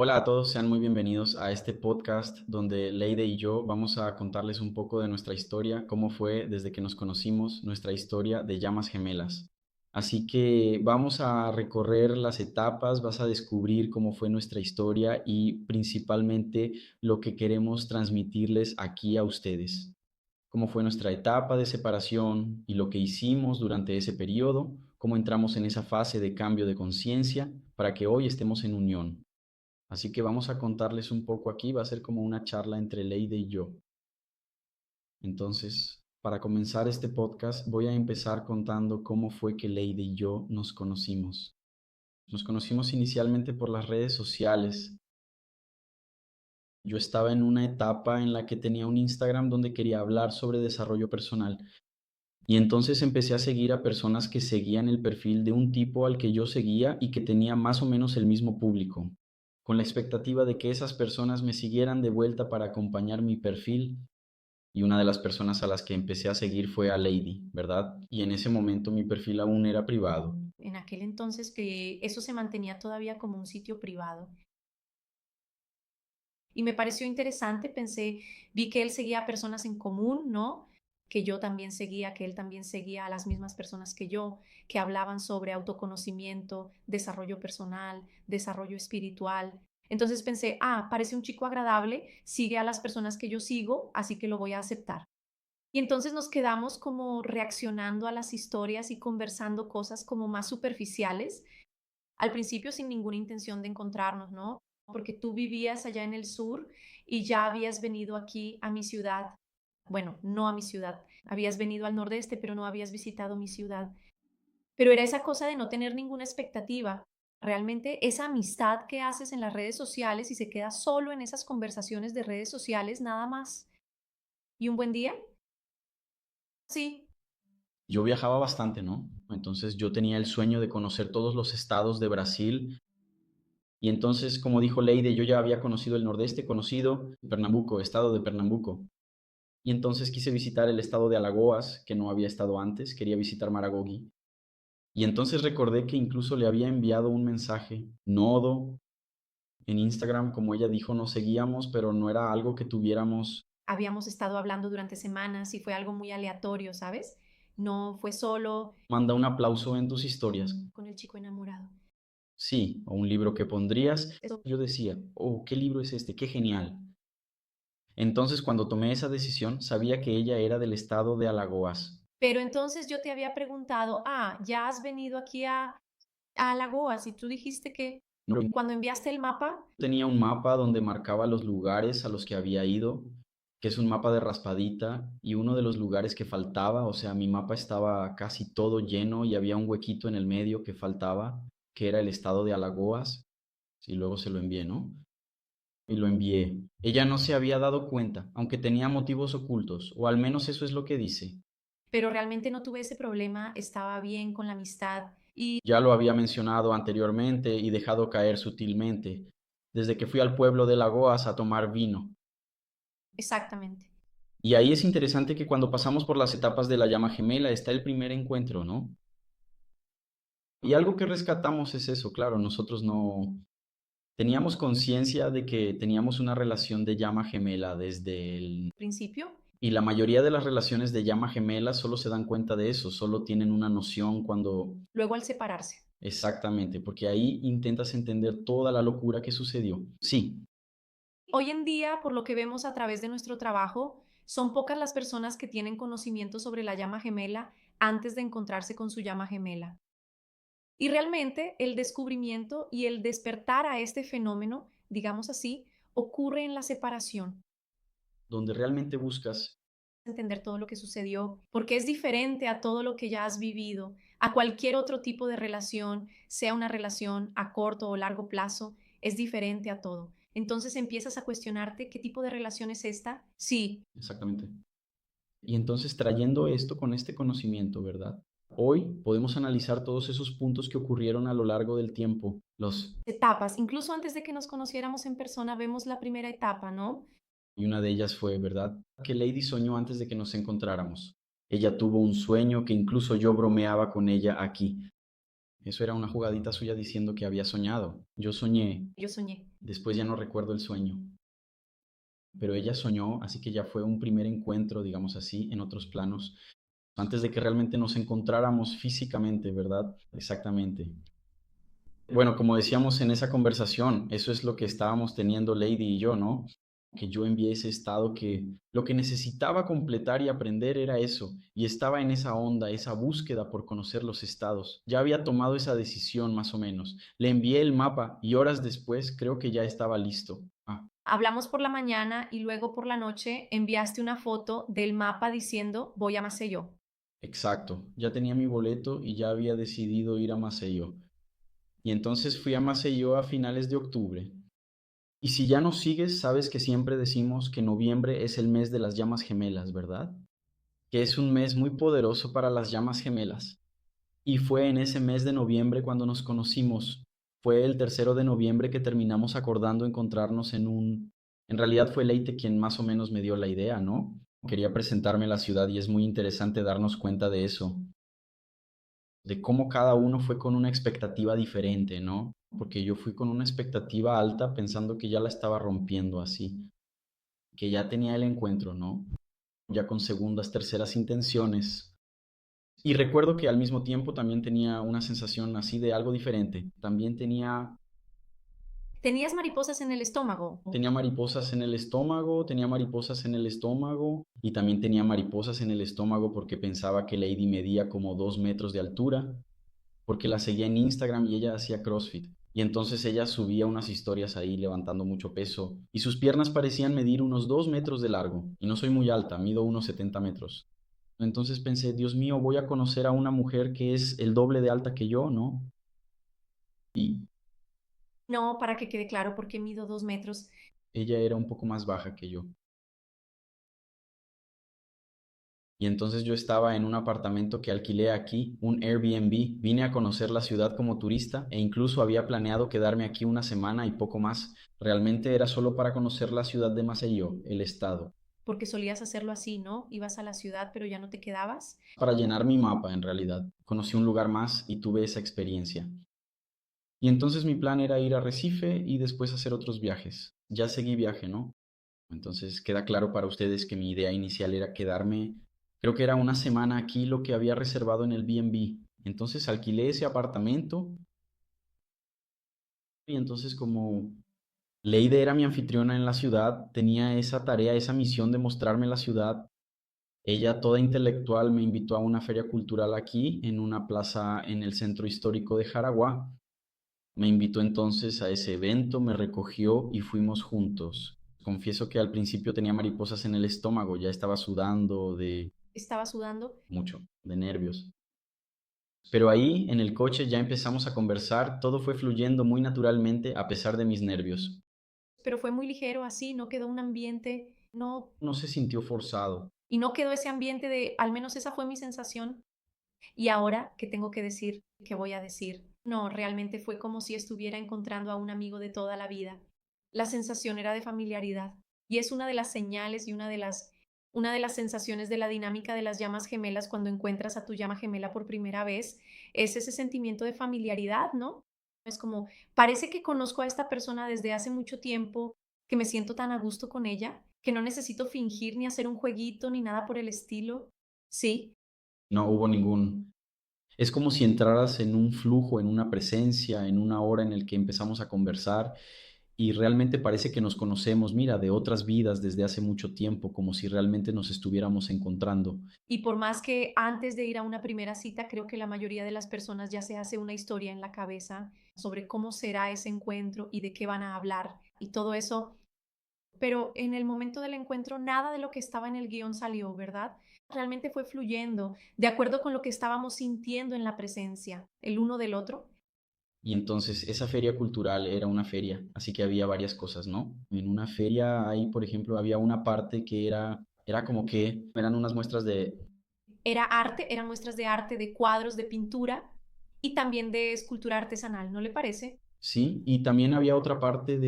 Hola a todos, sean muy bienvenidos a este podcast donde Leide y yo vamos a contarles un poco de nuestra historia, cómo fue desde que nos conocimos, nuestra historia de llamas gemelas. Así que vamos a recorrer las etapas, vas a descubrir cómo fue nuestra historia y principalmente lo que queremos transmitirles aquí a ustedes. Cómo fue nuestra etapa de separación y lo que hicimos durante ese periodo, cómo entramos en esa fase de cambio de conciencia para que hoy estemos en unión. Así que vamos a contarles un poco aquí, va a ser como una charla entre Leide y yo. Entonces, para comenzar este podcast, voy a empezar contando cómo fue que Leide y yo nos conocimos. Nos conocimos inicialmente por las redes sociales. Yo estaba en una etapa en la que tenía un Instagram donde quería hablar sobre desarrollo personal. Y entonces empecé a seguir a personas que seguían el perfil de un tipo al que yo seguía y que tenía más o menos el mismo público, con la expectativa de que esas personas me siguieran de vuelta para acompañar mi perfil. Y una de las personas a las que empecé a seguir fue a Lady, ¿verdad? Y en ese momento mi perfil aún era privado. En aquel entonces que eso se mantenía todavía como un sitio privado. Y me pareció interesante, pensé, vi que él seguía a personas en común, ¿no? Que yo también seguía, que él también seguía a las mismas personas que yo, que hablaban sobre autoconocimiento, desarrollo personal, desarrollo espiritual. Entonces pensé, parece un chico agradable, sigue a las personas que yo sigo, así que lo voy a aceptar. Y entonces nos quedamos como reaccionando a las historias y conversando cosas como más superficiales, al principio sin ninguna intención de encontrarnos, ¿no? Porque tú vivías allá en el sur y ya habías venido aquí a mi ciudad. Bueno, no a mi ciudad. Habías venido al nordeste, pero no habías visitado mi ciudad. Pero era esa cosa de no tener ninguna expectativa. Realmente esa amistad que haces en las redes sociales y se queda solo en esas conversaciones de redes sociales, nada más. ¿Y un buen día? Sí. Yo viajaba bastante, ¿no? Entonces yo tenía el sueño de conocer todos los estados de Brasil. Y entonces, como dijo Leide, yo ya había conocido el nordeste, conocido Pernambuco, estado de Pernambuco. Y entonces quise visitar el estado de Alagoas, que no había estado antes, quería visitar Maragogi. Y entonces recordé que incluso le había enviado un mensaje, Nodo, en Instagram, como ella dijo, nos seguíamos, pero no era algo que tuviéramos. Habíamos estado hablando durante semanas y fue algo muy aleatorio, ¿sabes? No fue solo Manda un aplauso en tus historias. con el chico enamorado. Sí, o un libro que pondrías. Eso. Yo decía, oh, ¿qué libro es este? Qué genial. Entonces, cuando tomé esa decisión, sabía que ella era del estado de Alagoas. Pero entonces yo te había preguntado, ya has venido aquí a Alagoas y tú dijiste que No cuando enviaste el mapa, tenía un mapa donde marcaba los lugares a los que había ido, que es un mapa de raspadita, y uno de los lugares que faltaba, o sea, mi mapa estaba casi todo lleno y había un huequito en el medio que faltaba, que era el estado de Alagoas, y luego se lo envié, ¿no? Y lo envié. Ella no se había dado cuenta, aunque tenía motivos ocultos, o al menos eso es lo que dice. pero realmente no tuve ese problema, estaba bien con la amistad y Ya lo había mencionado anteriormente y dejado caer sutilmente, desde que fui al pueblo de Lagoas a tomar vino. exactamente. Y ahí es interesante que cuando pasamos por las etapas de la llama gemela está el primer encuentro, ¿no? Y algo que rescatamos es eso, claro, nosotros no teníamos conciencia de que teníamos una relación de llama gemela desde el. Principio, Y la mayoría de las relaciones de llama gemela solo se dan cuenta de eso, solo tienen una noción cuando. luego al separarse. Exactamente, porque ahí intentas entender toda la locura que sucedió. Sí, Hoy en día, por lo que vemos a través de nuestro trabajo, son pocas las personas que tienen conocimiento sobre la llama gemela antes de encontrarse con su llama gemela. Y realmente el descubrimiento y el despertar a este fenómeno, digamos así, ocurre en la separación. donde realmente buscas. Entender todo lo que sucedió, porque es diferente a todo lo que ya has vivido, a cualquier otro tipo de relación, sea una relación a corto o largo plazo, es diferente a todo. Entonces empiezas a cuestionarte qué tipo de relación es esta. Sí, Exactamente. Y entonces trayendo esto con este conocimiento, ¿verdad? Hoy podemos analizar todos esos puntos que ocurrieron a lo largo del tiempo, etapas. Incluso antes de que nos conociéramos en persona, vemos la primera etapa, ¿no? y una de ellas fue, ¿verdad? Que Lady soñó antes de que nos encontráramos. Ella tuvo un sueño que incluso yo bromeaba con ella aquí. Eso era una jugadita suya diciendo que había soñado. Yo soñé, Yo soñé. después ya no recuerdo el sueño, pero ella soñó, así que ya fue un primer encuentro, digamos así, en otros planos, antes de que realmente nos encontráramos físicamente, ¿verdad? Exactamente. Bueno, como decíamos en esa conversación, eso es lo que estábamos teniendo Lady y yo, ¿no? Que yo envié ese estado que lo que necesitaba completar y aprender era eso, y estaba en esa onda, esa búsqueda por conocer los estados. Ya había tomado esa decisión más o menos. Le envié el mapa y horas después creo que ya estaba listo. Hablamos por la mañana y luego por la noche enviaste una foto del mapa diciendo voy a Maceió. Exacto, ya tenía mi boleto y ya había decidido ir a Maceió. Y entonces fui a Maceió a finales de octubre. Y si ya nos sigues, sabes que siempre decimos que noviembre es el mes de las llamas gemelas, ¿verdad? Que es un mes muy poderoso para las llamas gemelas. Y fue en ese mes de noviembre cuando nos conocimos. Fue el 3 de noviembre que terminamos acordando encontrarnos en un... En realidad fue Leite quien más o menos me dio la idea, ¿no? Quería presentarme a la ciudad y es muy interesante darnos cuenta de eso, de cómo cada uno fue con una expectativa diferente, ¿no? Porque yo fui con una expectativa alta pensando que ya la estaba rompiendo así, que ya tenía el encuentro, ¿no? Ya con segundas, terceras intenciones. Y recuerdo que al mismo tiempo también tenía una sensación así de algo diferente. También ¿Tenías mariposas en el estómago? tenía mariposas en el estómago, tenía mariposas en el estómago y también tenía mariposas en el estómago porque pensaba que Lady medía como 2 metros de altura, porque la seguía en Instagram y ella hacía CrossFit. Y entonces ella subía unas historias ahí levantando mucho peso y sus piernas parecían medir unos 2 metros de largo. Y no soy muy alta, mido unos 70 metros. Entonces pensé, Dios mío, voy a conocer a una mujer que es el doble de alta que yo, ¿no? Y No, para que quede claro, porque mido 2 metros. ella era un poco más baja que yo. Y entonces yo estaba en un apartamento que alquilé aquí, un Airbnb. Vine a conocer la ciudad como turista e incluso había planeado quedarme aquí una semana y poco más. Realmente era solo para conocer la ciudad de Maceió, el estado, Porque solías hacerlo así, ¿no? Ibas a la ciudad, pero ya no te quedabas. para llenar mi mapa en realidad. Conocí un lugar más y tuve esa experiencia. Y entonces mi plan era ir a Recife y después hacer otros viajes. Ya seguí viaje, ¿no? Entonces queda claro para ustedes que mi idea inicial era quedarme, creo que era una semana aquí lo que había reservado en el B&B. Entonces alquilé ese apartamento y entonces como Leide era mi anfitriona en la ciudad, tenía esa tarea, esa misión de mostrarme la ciudad. Ella, toda intelectual, me invitó a una feria cultural aquí, en una plaza en el centro histórico de Jaraguá. Me invitó entonces a ese evento, me recogió y fuimos juntos. Confieso que al principio tenía mariposas en el estómago, ya estaba sudando de Estaba sudando, mucho, de nervios. Pero ahí, en el coche, ya empezamos a conversar, todo fue fluyendo muy naturalmente a pesar de mis nervios. pero fue muy ligero así, no quedó un ambiente, no, No se sintió forzado. y no quedó ese ambiente de, al menos esa fue mi sensación. Y ahora, ¿qué tengo que decir? ¿Qué voy a decir? No, realmente fue como si estuviera encontrando a un amigo de toda la vida. La sensación era de familiaridad y es una de las señales y una de las sensaciones de la dinámica de las llamas gemelas cuando encuentras a tu llama gemela por primera vez, es ese sentimiento de familiaridad, ¿no? Es como, parece que conozco a esta persona desde hace mucho tiempo, que me siento tan a gusto con ella, que no necesito fingir ni hacer un jueguito ni nada por el estilo. Sí, No hubo ningún... Es como si entraras en un flujo, en una presencia, en una hora en el que empezamos a conversar y realmente parece que nos conocemos, mira, de otras vidas desde hace mucho tiempo, como si realmente nos estuviéramos encontrando. y por más que antes de ir a una primera cita, creo que la mayoría de las personas ya se hace una historia en la cabeza sobre cómo será ese encuentro y de qué van a hablar y todo eso. Pero en el momento del encuentro, nada de lo que estaba en el guión salió, ¿verdad? Realmente fue fluyendo, de acuerdo con lo que estábamos sintiendo en la presencia, el uno del otro. Y entonces esa feria cultural era una feria, así que había varias cosas, ¿no? En una feria ahí, por ejemplo, había una parte que era como que eran unas muestras de... Era arte, eran muestras de arte, de cuadros, de pintura y también de escultura artesanal, ¿no le parece? ¿sí? Y también había otra parte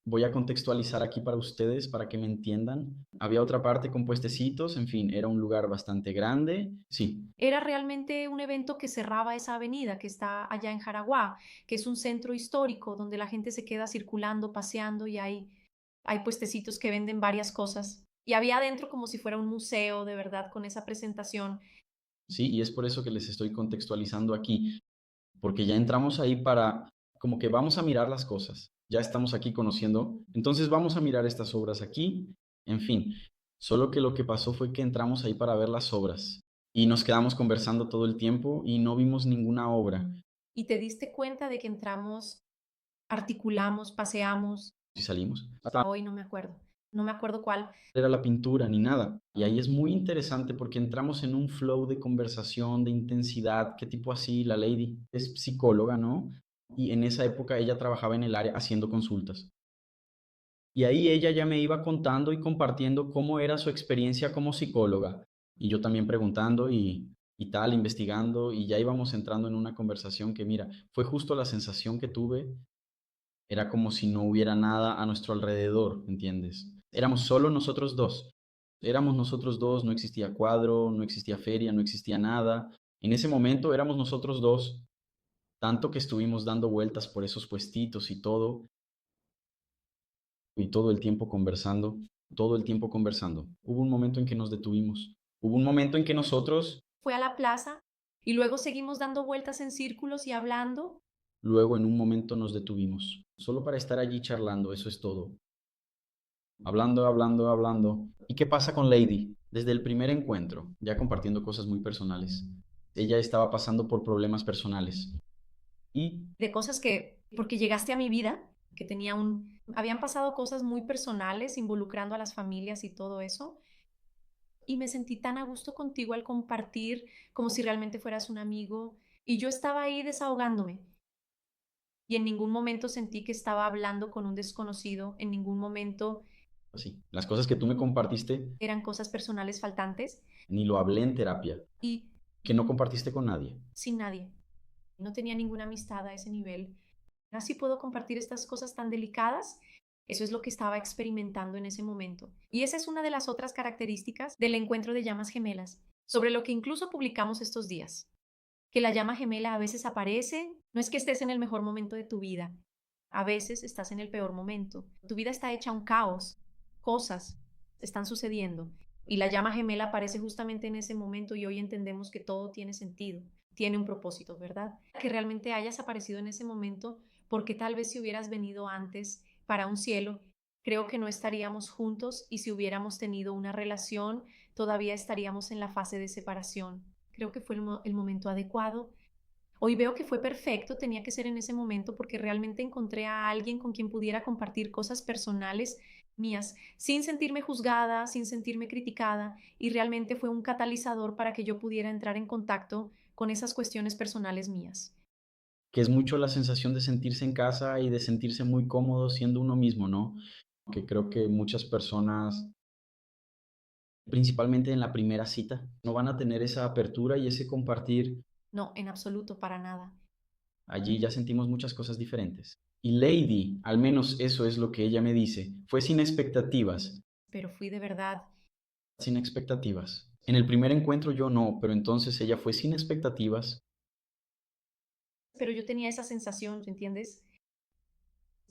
voy a contextualizar aquí para ustedes, para que me entiendan. Había otra parte con puestecitos, en fin, era un lugar bastante grande, sí, Era realmente un evento que cerraba esa avenida que está allá en Jaraguá, que es un centro histórico donde la gente se queda circulando, paseando y hay puestecitos que venden varias cosas. Y había adentro como si fuera un museo, de verdad, con esa presentación. sí, y es por eso que les estoy contextualizando aquí, porque ya entramos ahí para, como que vamos a mirar las cosas, ya estamos aquí conociendo, entonces vamos a mirar estas obras aquí, en fin, solo que lo que pasó fue que entramos ahí para ver las obras y nos quedamos conversando todo el tiempo y no vimos ninguna obra. Y te diste cuenta de que entramos, articulamos, paseamos. Y salimos. Hasta Hoy no me acuerdo, no me acuerdo cuál. era la pintura ni nada. Y ahí es muy interesante porque entramos en un flow de conversación, de intensidad, qué tipo así, la lady es psicóloga, ¿no? Y en esa época ella trabajaba en el área haciendo consultas. Y ahí ella ya me iba contando y compartiendo cómo era su experiencia como psicóloga. Y yo también preguntando y tal, investigando, y ya íbamos entrando en una conversación que, mira, fue justo la sensación que tuve, era como si no hubiera nada a nuestro alrededor, ¿entiendes? Éramos solo nosotros dos. Éramos nosotros dos, no existía cuadro, no existía feria, no existía nada. En ese momento éramos nosotros dos, tanto que estuvimos dando vueltas por esos puestitos y todo el tiempo conversando, todo el tiempo conversando. Hubo un momento en que nos detuvimos. Hubo un momento en que nosotros, Fue a la plaza y luego seguimos dando vueltas en círculos y hablando. luego en un momento nos detuvimos, solo para estar allí charlando, eso es todo. Hablando, hablando, hablando. ¿Y qué pasa con Lady? Desde el primer encuentro, ya compartiendo cosas muy personales. Ella estaba pasando por problemas personales. Y De cosas que, porque llegaste a mi vida, que habían pasado cosas muy personales involucrando a las familias y todo eso, y me sentí tan a gusto contigo al compartir como si realmente fueras un amigo, y yo estaba ahí desahogándome, y en ningún momento sentí que estaba hablando con un desconocido, en ningún momento así, las cosas que tú me compartiste, eran cosas personales faltantes, ni lo hablé en terapia, y que no compartiste con nadie. sin nadie. No tenía ninguna amistad a ese nivel. Así puedo compartir estas cosas tan delicadas. Eso es lo que estaba experimentando en ese momento. Y esa es una de las otras características del encuentro de llamas gemelas, sobre lo que incluso publicamos estos días. Que la llama gemela a veces aparece, no es que estés en el mejor momento de tu vida, a veces estás en el peor momento. Tu vida está hecha un caos, cosas están sucediendo y la llama gemela aparece justamente en ese momento y hoy entendemos que todo tiene sentido, tiene un propósito, ¿verdad? Que realmente hayas aparecido en ese momento porque tal vez si hubieras venido antes para un cielo, creo que no estaríamos juntos y si hubiéramos tenido una relación, todavía estaríamos en la fase de separación. Creo que fue el momento adecuado. Hoy veo que fue perfecto, tenía que ser en ese momento porque realmente encontré a alguien con quien pudiera compartir cosas personales mías, sin sentirme juzgada, sin sentirme criticada, y realmente fue un catalizador para que yo pudiera entrar en contacto con esas cuestiones personales mías. Que es mucho la sensación de sentirse en casa y de sentirse muy cómodo siendo uno mismo, ¿no? Que creo que muchas personas, principalmente en la primera cita, no van a tener esa apertura y ese compartir. No, en absoluto, para nada. Allí ya sentimos muchas cosas diferentes. Y Lady, al menos eso es lo que ella me dice, fue sin expectativas, Pero fui de verdad. sin expectativas. En el primer encuentro yo no, pero entonces ella fue sin expectativas. Pero yo tenía esa sensación, ¿entiendes?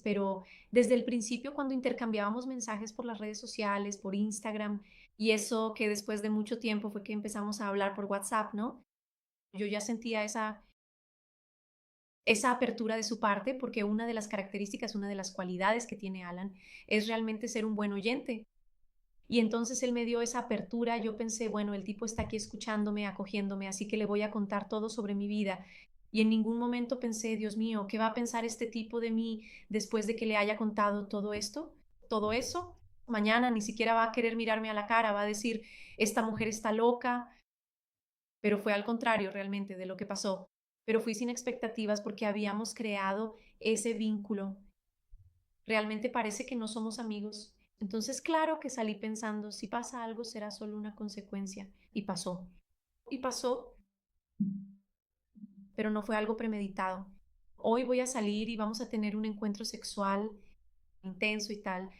Pero desde el principio, cuando intercambiábamos mensajes por las redes sociales, por Instagram, y eso que después de mucho tiempo fue que empezamos a hablar por WhatsApp, ¿no? Yo ya sentía esa apertura de su parte, porque una de las características, una de las cualidades que tiene Alan es realmente ser un buen oyente. Y entonces él me dio esa apertura, yo pensé, bueno, el tipo está aquí escuchándome, acogiéndome, así que le voy a contar todo sobre mi vida. Y en ningún momento pensé, Dios mío, ¿qué va a pensar este tipo de mí después de que le haya contado todo esto? Todo eso. Mañana ni siquiera va a querer mirarme a la cara, va a decir, esta mujer está loca, pero fue al contrario realmente de lo que pasó. Pero fui sin expectativas porque habíamos creado ese vínculo. Realmente parece que no somos amigos. Entonces, claro que salí pensando, si pasa algo será solo una consecuencia. Y pasó. Y pasó, pero no fue algo premeditado. hoy voy a salir y vamos a tener un encuentro sexual intenso y tal.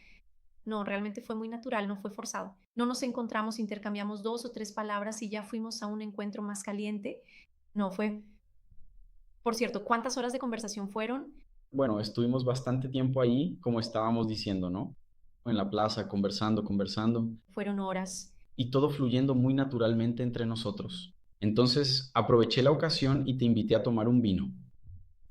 No, realmente fue muy natural, no fue forzado. No nos encontramos, intercambiamos 2 o 3 palabras y ya fuimos a un encuentro más caliente. No, fue por cierto, ¿cuántas horas de conversación fueron? Bueno, estuvimos bastante tiempo ahí, como estábamos diciendo, ¿no? En la plaza, conversando, conversando, Fueron horas. y todo fluyendo muy naturalmente entre nosotros. Entonces aproveché la ocasión y te invité a tomar un vino.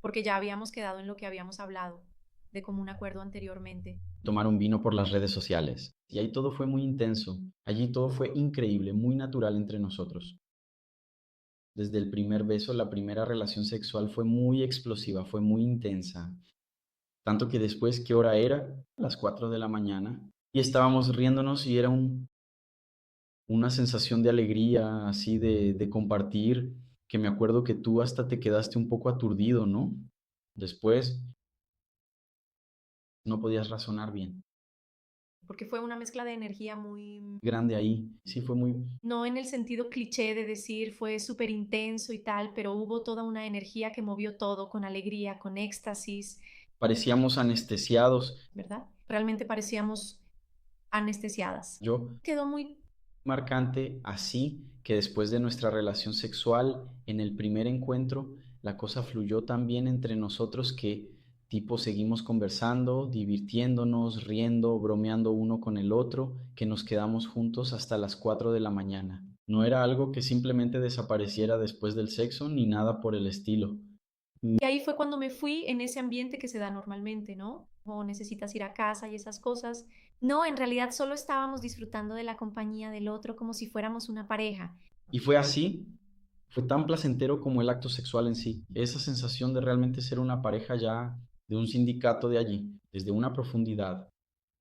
Porque ya habíamos quedado en lo que habíamos hablado, de común acuerdo anteriormente. Tomar un vino por las redes sociales. Y ahí todo fue muy intenso. Allí todo fue increíble, muy natural entre nosotros. Desde el primer beso, la primera relación sexual fue muy explosiva, fue muy intensa. Tanto que después, ¿qué hora era? Las 4 de la mañana. Y estábamos riéndonos y era una sensación de alegría, así de compartir, que me acuerdo que tú hasta te quedaste un poco aturdido, ¿no? Después no podías razonar bien. Porque fue una mezcla de energía muy, Grande ahí, sí fue muy... no en el sentido cliché de decir fue súper intenso y tal, pero hubo toda una energía que movió todo con alegría, con éxtasis, Parecíamos anestesiados. ¿verdad? Realmente parecíamos anestesiadas. Yo Quedó muy, marcante así que después de nuestra relación sexual, en el primer encuentro, la cosa fluyó tan bien entre nosotros que tipo seguimos conversando, divirtiéndonos, riendo, bromeando uno con el otro, que nos quedamos juntos hasta las 4 de la mañana. No era algo que simplemente desapareciera después del sexo ni nada por el estilo. y ahí fue cuando me fui en ese ambiente que se da normalmente, ¿no? O necesitas ir a casa y esas cosas. No, en realidad solo estábamos disfrutando de la compañía del otro como si fuéramos una pareja. Y fue así, fue tan placentero como el acto sexual en sí. Esa sensación de realmente ser una pareja ya de un sindicato de allí, desde una profundidad,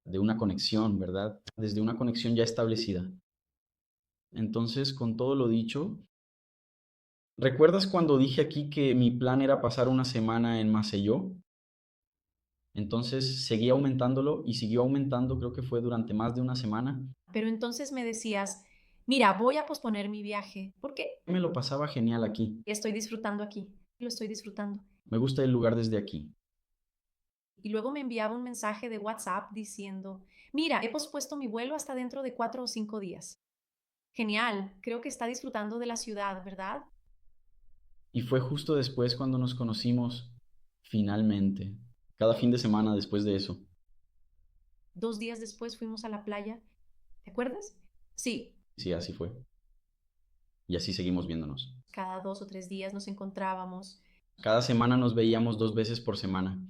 de una conexión, ¿verdad? Desde una conexión ya establecida. Entonces, con todo lo dicho, ¿recuerdas cuando dije aquí que mi plan era pasar una semana en Maceió? Entonces seguí aumentándolo y siguió aumentando, creo que fue durante más de una semana. Pero entonces me decías, mira, voy a posponer mi viaje. ¿Por qué? Me lo pasaba genial aquí. Estoy disfrutando aquí. Lo estoy disfrutando. Me gusta el lugar desde aquí. Y luego me enviaba un mensaje de WhatsApp diciendo, mira, he pospuesto mi vuelo hasta dentro de 4 o 5 días. Genial, creo que está disfrutando de la ciudad, ¿verdad? Y fue justo después cuando nos conocimos, finalmente, cada fin de semana después de eso. 2 días después fuimos a la playa. ¿Te acuerdas? Sí, Sí, así fue. Y así seguimos viéndonos. cada 2 o 3 días nos encontrábamos. Cada semana nos veíamos 2 veces por semana.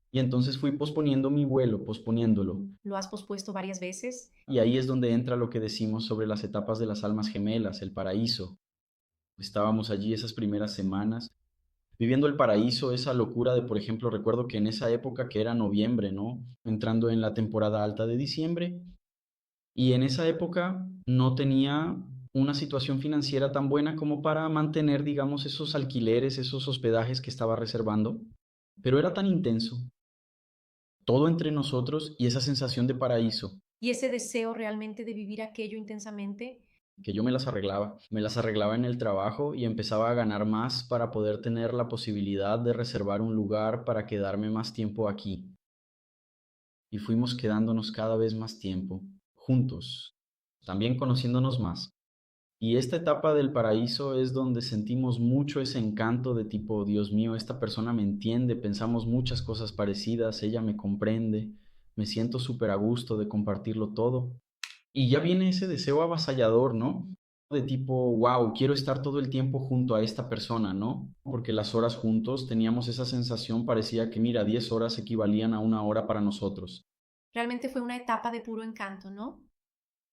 Y entonces fui posponiendo mi vuelo, posponiéndolo. ¿Lo has pospuesto varias veces? Y ahí es donde entra lo que decimos sobre las etapas de las almas gemelas, el paraíso. Estábamos allí esas primeras semanas, viviendo el paraíso, esa locura de, por ejemplo, recuerdo que en esa época que era noviembre, ¿no? Entrando en la temporada alta de diciembre, y en esa época no tenía una situación financiera tan buena como para mantener, digamos, esos alquileres, esos hospedajes que estaba reservando, pero era tan intenso, todo entre nosotros y esa sensación de paraíso, Y ese deseo realmente de vivir aquello intensamente, que yo me las arreglaba en el trabajo y empezaba a ganar más para poder tener la posibilidad de reservar un lugar para quedarme más tiempo aquí. Y fuimos quedándonos cada vez más tiempo, juntos, también conociéndonos más. Y esta etapa del paraíso es donde sentimos mucho ese encanto de tipo, Dios mío, esta persona me entiende, pensamos muchas cosas parecidas, ella me comprende, me siento súper a gusto de compartirlo todo. Y ya viene ese deseo avasallador, ¿no? De tipo, wow, quiero estar todo el tiempo junto a esta persona, ¿no? Porque las horas juntos teníamos esa sensación, parecía que, mira, 10 horas equivalían a una hora para nosotros. realmente fue una etapa de puro encanto, ¿no?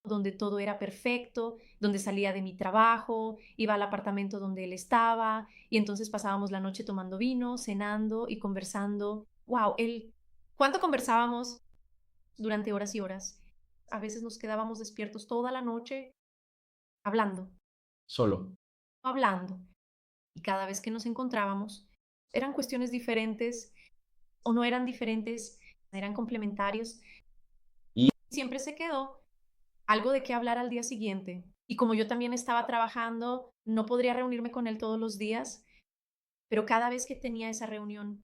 Donde todo era perfecto, donde salía de mi trabajo, iba al apartamento donde él estaba y entonces pasábamos la noche tomando vino, cenando y conversando. Wow, ¿cuánto conversábamos durante horas y horas? A veces nos quedábamos despiertos toda la noche hablando, Solo. hablando. Y cada vez que nos encontrábamos, eran cuestiones diferentes o no eran diferentes, eran complementarios. Y Siempre se quedó algo de qué hablar al día siguiente. Y como yo también estaba trabajando, no podría reunirme con él todos los días, pero cada vez que tenía esa reunión,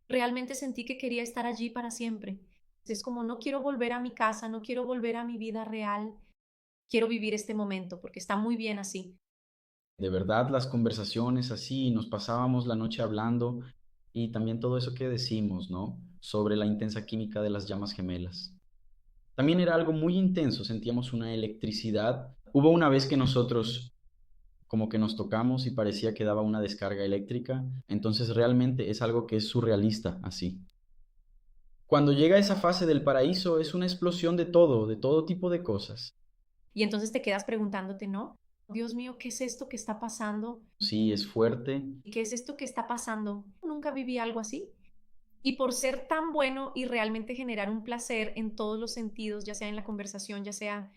realmente sentí que quería estar allí para siempre. Es como no quiero volver a mi casa, no quiero volver a mi vida real, quiero vivir este momento porque está muy bien así. De verdad, las conversaciones así, nos pasábamos la noche hablando y también todo eso que decimos, ¿no? Sobre la intensa química de las llamas gemelas. También era algo muy intenso, sentíamos una electricidad. Hubo una vez que nosotros como que nos tocamos y parecía que daba una descarga eléctrica, entonces realmente es algo que es surrealista así. Cuando llega esa fase del paraíso es una explosión de todo tipo de cosas. Y entonces te quedas preguntándote, ¿no? Dios mío, ¿qué es esto que está pasando? Sí, es fuerte. ¿Qué es esto que está pasando? Nunca viví algo así. Y por ser tan bueno y realmente generar un placer en todos los sentidos, ya sea en la conversación, ya sea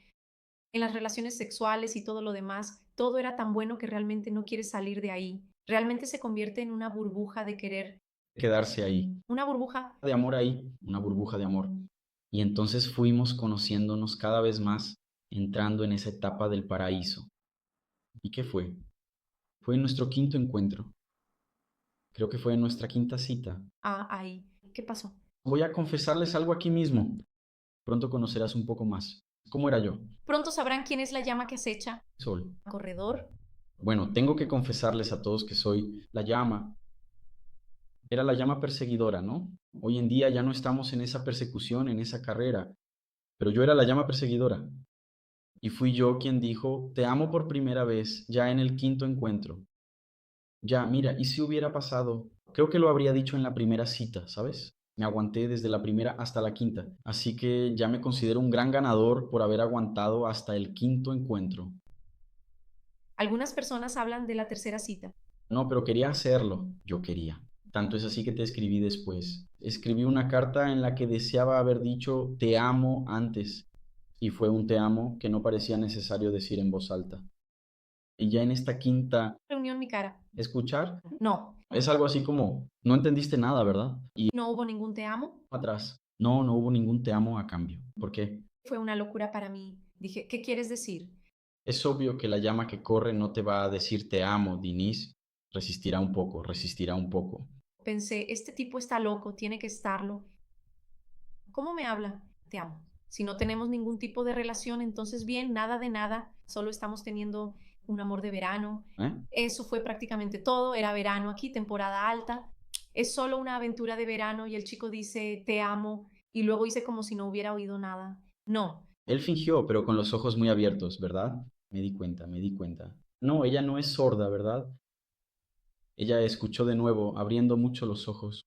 en las relaciones sexuales y todo lo demás, todo era tan bueno que realmente no quieres salir de ahí. Realmente se convierte en una burbuja de querer, Quedarse ahí, una burbuja. de amor ahí, una burbuja de amor. Y entonces fuimos conociéndonos cada vez más, entrando en esa etapa del paraíso. ¿Y qué fue? Fue nuestro quinto encuentro. Creo que fue nuestra quinta cita. Ahí. ¿Qué pasó? Voy a confesarles algo aquí mismo. Pronto conocerás un poco más. ¿Cómo era yo? Pronto sabrán quién es la llama que acecha. Sol. Corredor. Bueno, tengo que confesarles a todos que soy la llama. Era la llama perseguidora, ¿no? Hoy en día ya no estamos en esa persecución, en esa carrera, pero yo era la llama perseguidora. Y fui yo quien dijo, te amo por primera vez, ya en el quinto encuentro. Ya, mira, ¿y si hubiera pasado? Creo que lo habría dicho en la primera cita, ¿sabes? Me aguanté desde la primera hasta la quinta, así que ya me considero un gran ganador por haber aguantado hasta el quinto encuentro. Algunas personas hablan de la tercera cita. No, pero quería hacerlo, yo quería. Tanto es así que te escribí después. Escribí una carta en la que deseaba haber dicho te amo antes, y fue un te amo que no parecía necesario decir en voz alta. Y ya en esta quinta, Reunión mi cara. escuchar No, es algo así como, no entendiste nada, ¿verdad? Y no hubo ningún te amo. atrás, no, no hubo ningún te amo a cambio. ¿Por qué? Fue una locura para mí. Dije, ¿qué quieres decir? Es obvio que la llama que corre no te va a decir te amo, Denise. Resistirá un poco, resistirá un poco. Pensé, este tipo está loco, tiene que estarlo. ¿Cómo me habla? Te amo. Si no tenemos ningún tipo de relación, entonces bien, nada de nada, solo estamos teniendo un amor de verano. ¿Eh? Eso fue prácticamente todo, era verano aquí, temporada alta. Es solo una aventura de verano y el chico dice, te amo, y luego hice como si no hubiera oído nada. No, Él fingió, pero con los ojos muy abiertos, ¿verdad? Me di cuenta, me di cuenta. No, ella no es sorda, ¿verdad? Ella escuchó de nuevo, abriendo mucho los ojos.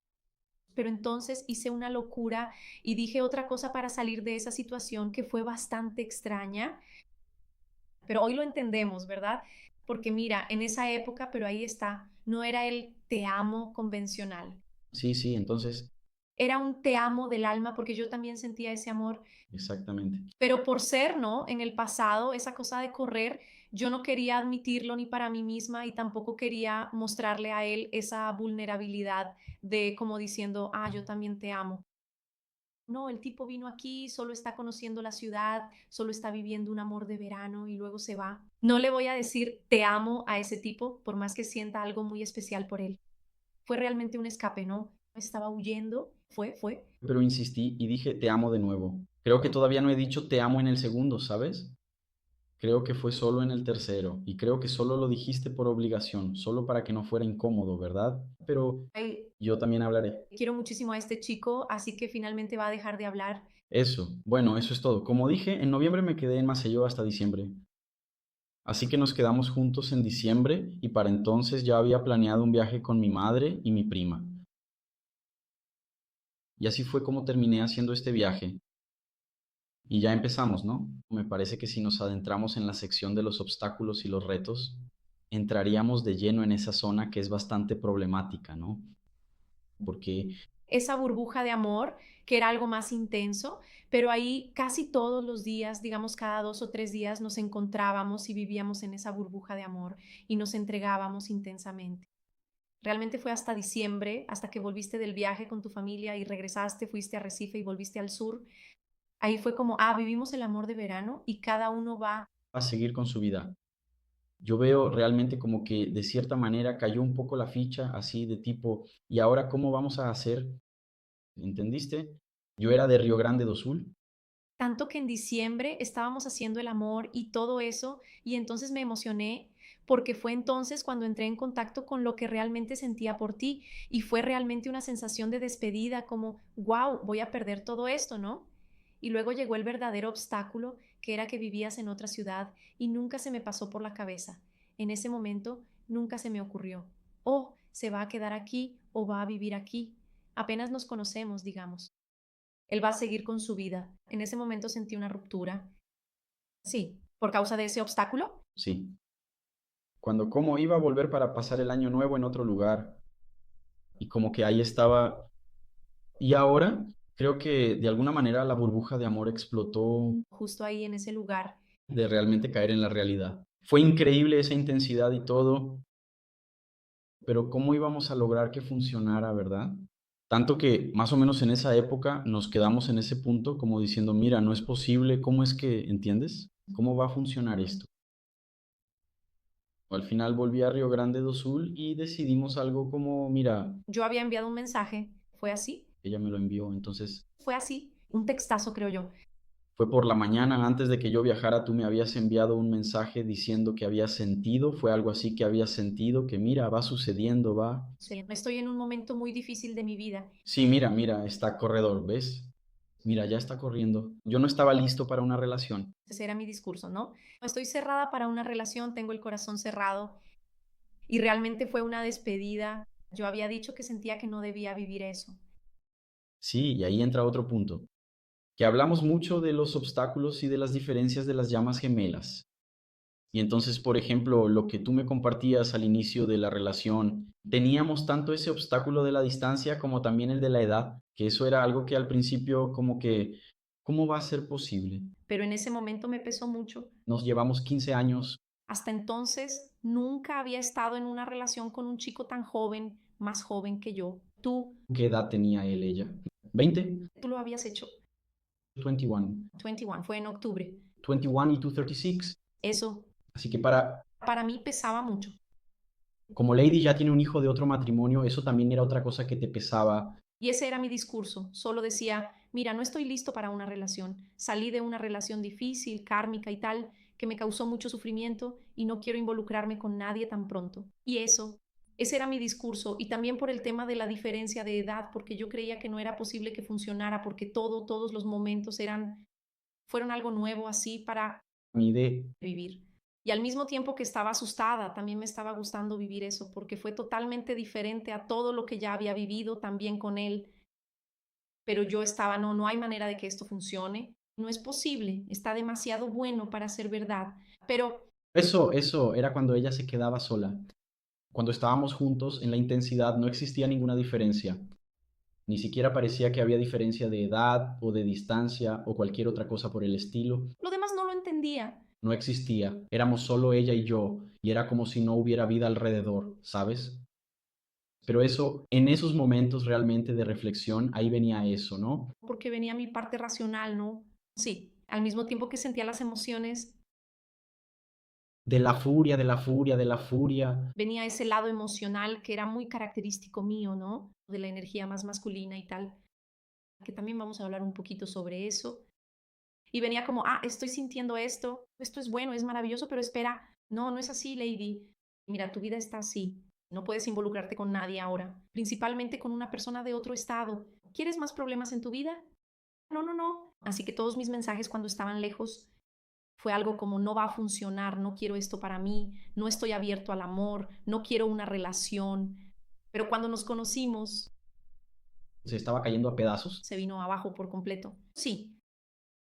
pero entonces hice una locura y dije otra cosa para salir de esa situación que fue bastante extraña, pero hoy lo entendemos, ¿verdad? Porque mira, en esa época, pero ahí está, no era el te amo convencional, Sí, sí, entonces, era un te amo del alma porque yo también sentía ese amor, exactamente. pero por ser, ¿no? En el pasado, esa cosa de correr, yo no quería admitirlo ni para mí misma y tampoco quería mostrarle a él esa vulnerabilidad de como diciendo, yo también te amo. No, el tipo vino aquí, solo está conociendo la ciudad, solo está viviendo un amor de verano y luego se va. No le voy a decir te amo a ese tipo, por más que sienta algo muy especial por él. Fue realmente un escape, ¿no? Estaba huyendo, fue. Pero insistí y dije te amo de nuevo. Creo que todavía no he dicho te amo en el segundo, ¿sabes? Creo que fue solo en el tercero, y creo que solo lo dijiste por obligación, solo para que no fuera incómodo, ¿verdad? Pero Ay, yo también hablaré. quiero muchísimo a este chico, así que finalmente va a dejar de hablar. Eso, bueno, eso es todo. Como dije, en noviembre me quedé en Maceió hasta diciembre. Así que nos quedamos juntos en diciembre y para entonces ya había planeado un viaje con mi madre y mi prima. Y así fue como terminé haciendo este viaje. Y ya empezamos, ¿no? Me parece que si nos adentramos en la sección de los obstáculos y los retos, entraríamos de lleno en esa zona que es bastante problemática, ¿no? Porque Esa burbuja de amor, que era algo más intenso, pero ahí casi todos los días, digamos cada 2 o 3 días, nos encontrábamos y vivíamos en esa burbuja de amor y nos entregábamos intensamente. Realmente fue hasta diciembre, hasta que volviste del viaje con tu familia y regresaste, fuiste a Recife y volviste al sur. Ahí fue como, vivimos el amor de verano y cada uno va. va a seguir con su vida. Yo veo realmente como que de cierta manera cayó un poco la ficha así de tipo, ¿y ahora cómo vamos a hacer? ¿Entendiste? Yo era de Río Grande do Sul. Tanto que en diciembre estábamos haciendo el amor y todo eso, y entonces me emocioné porque fue entonces cuando entré en contacto con lo que realmente sentía por ti y fue realmente una sensación de despedida, como, wow, voy a perder todo esto, ¿no? Y luego llegó el verdadero obstáculo, que era que vivías en otra ciudad y nunca se me pasó por la cabeza. En ese momento nunca se me ocurrió, oh, se va a quedar aquí o va a vivir aquí. Apenas nos conocemos, digamos. Él va a seguir con su vida. En ese momento sentí una ruptura. Sí, por causa de ese obstáculo. Sí. Cuando cómo iba a volver para pasar el año nuevo en otro lugar. Y como que ahí estaba. Y ahora creo que de alguna manera la burbuja de amor explotó Justo ahí en ese lugar. de realmente caer en la realidad. Fue increíble esa intensidad y todo, pero ¿cómo íbamos a lograr que funcionara, verdad? Tanto que más o menos en esa época nos quedamos en ese punto como diciendo, mira, no es posible, ¿cómo es que, entiendes? ¿Cómo va a funcionar esto? Al final volví a Río Grande do Sul y decidimos algo como, mira, Yo había enviado un mensaje. ¿Fue así? ella me lo envió, entonces Fue así. Un textazo, creo yo. fue por la mañana, antes de que yo viajara, tú me habías enviado un mensaje diciendo que habías sentido, fue algo así que habías sentido, que mira, va sucediendo, va. Sí, estoy en un momento muy difícil de mi vida. Sí, mira, mira, está corredor, ¿ves? Mira, ya está corriendo. Yo no estaba listo para una relación. Ese era mi discurso, ¿no? Estoy cerrada para una relación, tengo el corazón cerrado y realmente fue una despedida. Yo había dicho que sentía que no debía vivir eso. Sí, y ahí entra otro punto, que hablamos mucho de los obstáculos y de las diferencias de las llamas gemelas. Y entonces, por ejemplo, lo que tú me compartías al inicio de la relación, teníamos tanto ese obstáculo de la distancia como también el de la edad, que eso era algo que al principio como que, ¿cómo va a ser posible? Pero en ese momento me pesó mucho. Nos llevamos 15 años. Hasta entonces nunca había estado en una relación con un chico tan joven, más joven que yo. ¿Qué edad tenía él, ella? ¿20? Tú lo habías hecho. 21. 21, fue en octubre. 21 y tú 36. Eso Así que para mí pesaba mucho. como Lady ya tiene un hijo de otro matrimonio, eso también era otra cosa que te pesaba. Y ese era mi discurso. Solo decía, mira, no estoy listo para una relación. Salí de una relación difícil, kármica y tal, que me causó mucho sufrimiento y no quiero involucrarme con nadie tan pronto. Y ese era mi discurso. Y también por el tema de la diferencia de edad, porque yo creía que no era posible que funcionara, porque todos los momentos fueron algo nuevo así para Mi de vivir. Y al mismo tiempo que estaba asustada, también me estaba gustando vivir eso, porque fue totalmente diferente a todo lo que ya había vivido también con él. Pero yo estaba, no, no hay manera de que esto funcione. No es posible, está demasiado bueno para ser verdad. Pero eso era cuando ella se quedaba sola. Cuando estábamos juntos, en la intensidad no existía ninguna diferencia. Ni siquiera parecía que había diferencia de edad o de distancia o cualquier otra cosa por el estilo. lo demás no lo entendía. No existía. Éramos solo ella y yo, y era como si no hubiera vida alrededor, ¿sabes? Pero eso, en esos momentos realmente de reflexión, ahí venía eso, ¿no? Porque venía mi parte racional, ¿no? Sí, al mismo tiempo que sentía las emociones, De la furia, de la furia, de la furia. venía ese lado emocional que era muy característico mío, ¿no? De la energía más masculina y tal, que también vamos a hablar un poquito sobre eso. Y venía como, estoy sintiendo esto es bueno, es maravilloso, pero espera, no, no es así, Lady. Mira, tu vida está así, no puedes involucrarte con nadie ahora, principalmente con una persona de otro estado. ¿Quieres más problemas en tu vida? No, no, no. Así que todos mis mensajes cuando estaban lejos fue algo como no va a funcionar, no quiero esto para mí, no estoy abierto al amor, no quiero una relación. Pero cuando nos conocimos, Se estaba cayendo a pedazos. se vino abajo por completo. Sí,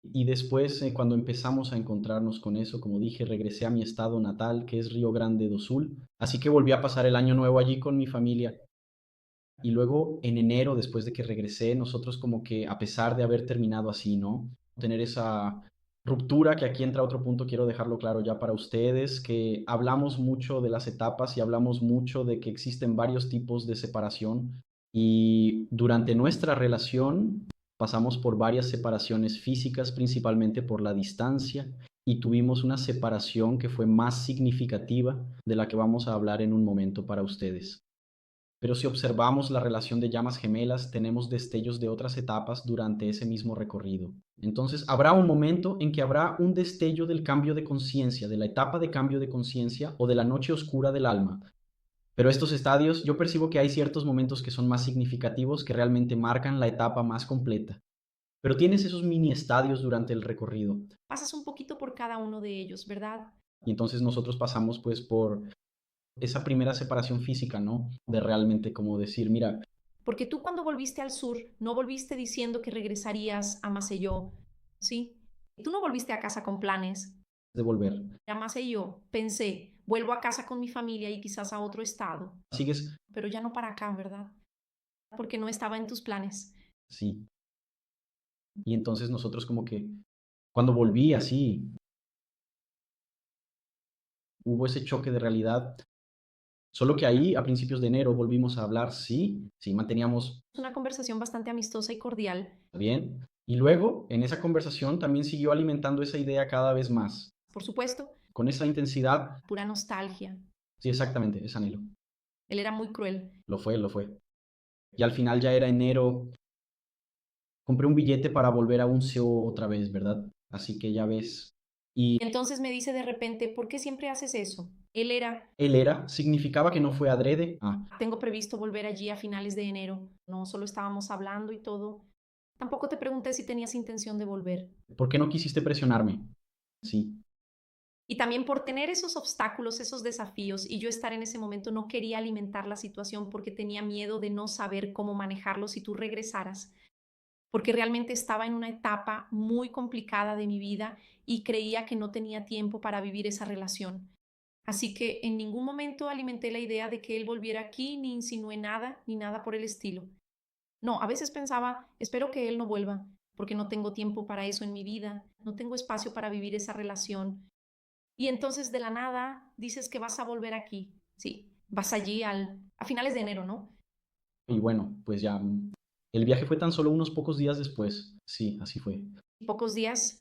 Y después, cuando empezamos a encontrarnos con eso, como dije, regresé a mi estado natal, que es Río Grande do Sul. Así que volví a pasar el año nuevo allí con mi familia. Y luego, en enero, después de que regresé, nosotros como que, a pesar de haber terminado así, ¿no? Tener esa ruptura, que aquí entra otro punto, quiero dejarlo claro ya para ustedes, que hablamos mucho de las etapas y hablamos mucho de que existen varios tipos de separación. Y durante nuestra relación pasamos por varias separaciones físicas, principalmente por la distancia. y tuvimos una separación que fue más significativa de la que vamos a hablar en un momento para ustedes. Pero si observamos la relación de llamas gemelas, tenemos destellos de otras etapas durante ese mismo recorrido. Entonces, habrá un momento en que habrá un destello del cambio de conciencia, de la etapa de cambio de conciencia o de la noche oscura del alma. Pero estos estadios, yo percibo que hay ciertos momentos que son más significativos, que realmente marcan la etapa más completa. Pero tienes esos mini estadios durante el recorrido. Pasas un poquito por cada uno de ellos, ¿verdad? Y entonces nosotros pasamos pues por esa primera separación física, ¿no? De realmente como decir, mira, Porque tú cuando volviste al sur, no volviste diciendo que regresarías a Maceió, ¿sí? Tú no volviste a casa con planes. de volver. A Maceió pensé, vuelvo a casa con mi familia y quizás a otro estado, Sigues, pero ya no para acá, ¿verdad? Porque no estaba en tus planes. sí. Y entonces nosotros como que, cuando volví así, hubo ese choque de realidad. Solo que ahí, a principios de enero, volvimos a hablar, sí, sí, manteníamos Una conversación bastante amistosa y cordial, bien. Y luego, en esa conversación, también siguió alimentando esa idea cada vez más, por supuesto, con esa intensidad. pura nostalgia. Sí, exactamente, es anhelo. Él era muy cruel. Lo fue, lo fue. Y al final ya era enero, compré un billete para volver a un CEO otra vez, ¿verdad? Así que ya ves. Y Entonces me dice de repente, ¿por qué siempre haces eso? Él era, él era, significaba que no fue adrede. tengo previsto volver allí a finales de enero. No solo estábamos hablando y todo. Tampoco te pregunté si tenías intención de volver. ¿Por qué no quisiste presionarme? Sí, Y también por tener esos obstáculos, esos desafíos, y yo estar en ese momento no quería alimentar la situación porque tenía miedo de no saber cómo manejarlo si tú regresaras, porque realmente estaba en una etapa muy complicada de mi vida y creía que no tenía tiempo para vivir esa relación. Así que en ningún momento alimenté la idea de que él volviera aquí, ni insinué nada, ni nada por el estilo. No, a veces pensaba, espero que él no vuelva, porque no tengo tiempo para eso en mi vida, no tengo espacio para vivir esa relación. Y entonces de la nada dices que vas a volver aquí. Sí, vas allí a finales de enero, ¿no? y bueno, pues ya. El viaje fue tan solo unos pocos días después. Sí, así fue. Pocos días.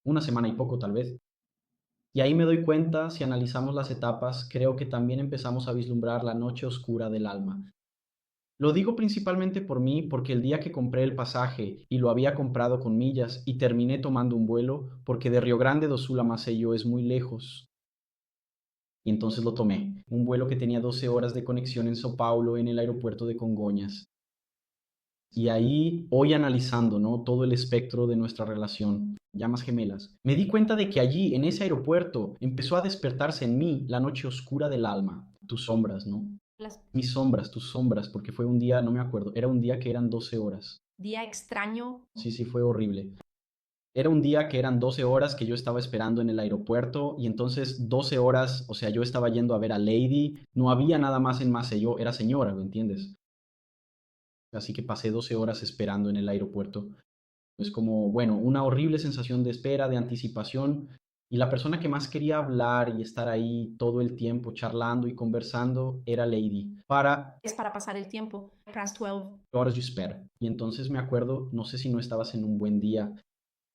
Una semana y poco, tal vez. Y ahí me doy cuenta, si analizamos las etapas, creo que también empezamos a vislumbrar la noche oscura del alma. Lo digo principalmente por mí, porque el día que compré el pasaje y lo había comprado con millas y terminé tomando un vuelo, porque de Río Grande do Sul a Maceió es muy lejos, y entonces lo tomé. Un vuelo que tenía 12 horas de conexión en Sao Paulo, en el aeropuerto de Congonhas. Y ahí, hoy analizando, ¿no? Todo el espectro de nuestra relación, llamas gemelas, me di cuenta de que allí, en ese aeropuerto, empezó a despertarse en mí la noche oscura del alma, tus sombras, ¿no? Las, Mis sombras, tus sombras, porque fue un día, no me acuerdo, era un día que eran 12 horas. día extraño. Sí, sí, fue horrible. Era un día que eran 12 horas que yo estaba esperando en el aeropuerto y entonces 12 horas, o sea, yo estaba yendo a ver a Lady, no había nada más en Maceió, era señora, ¿me entiendes? Así que pasé 12 horas esperando en el aeropuerto. Es como, bueno, una horrible sensación de espera, de anticipación. Y la persona que más quería hablar y estar ahí todo el tiempo charlando y conversando era Lady. Es para pasar el tiempo. Past 12. Horas de espera. Y entonces me acuerdo, no sé si no estabas en un buen día,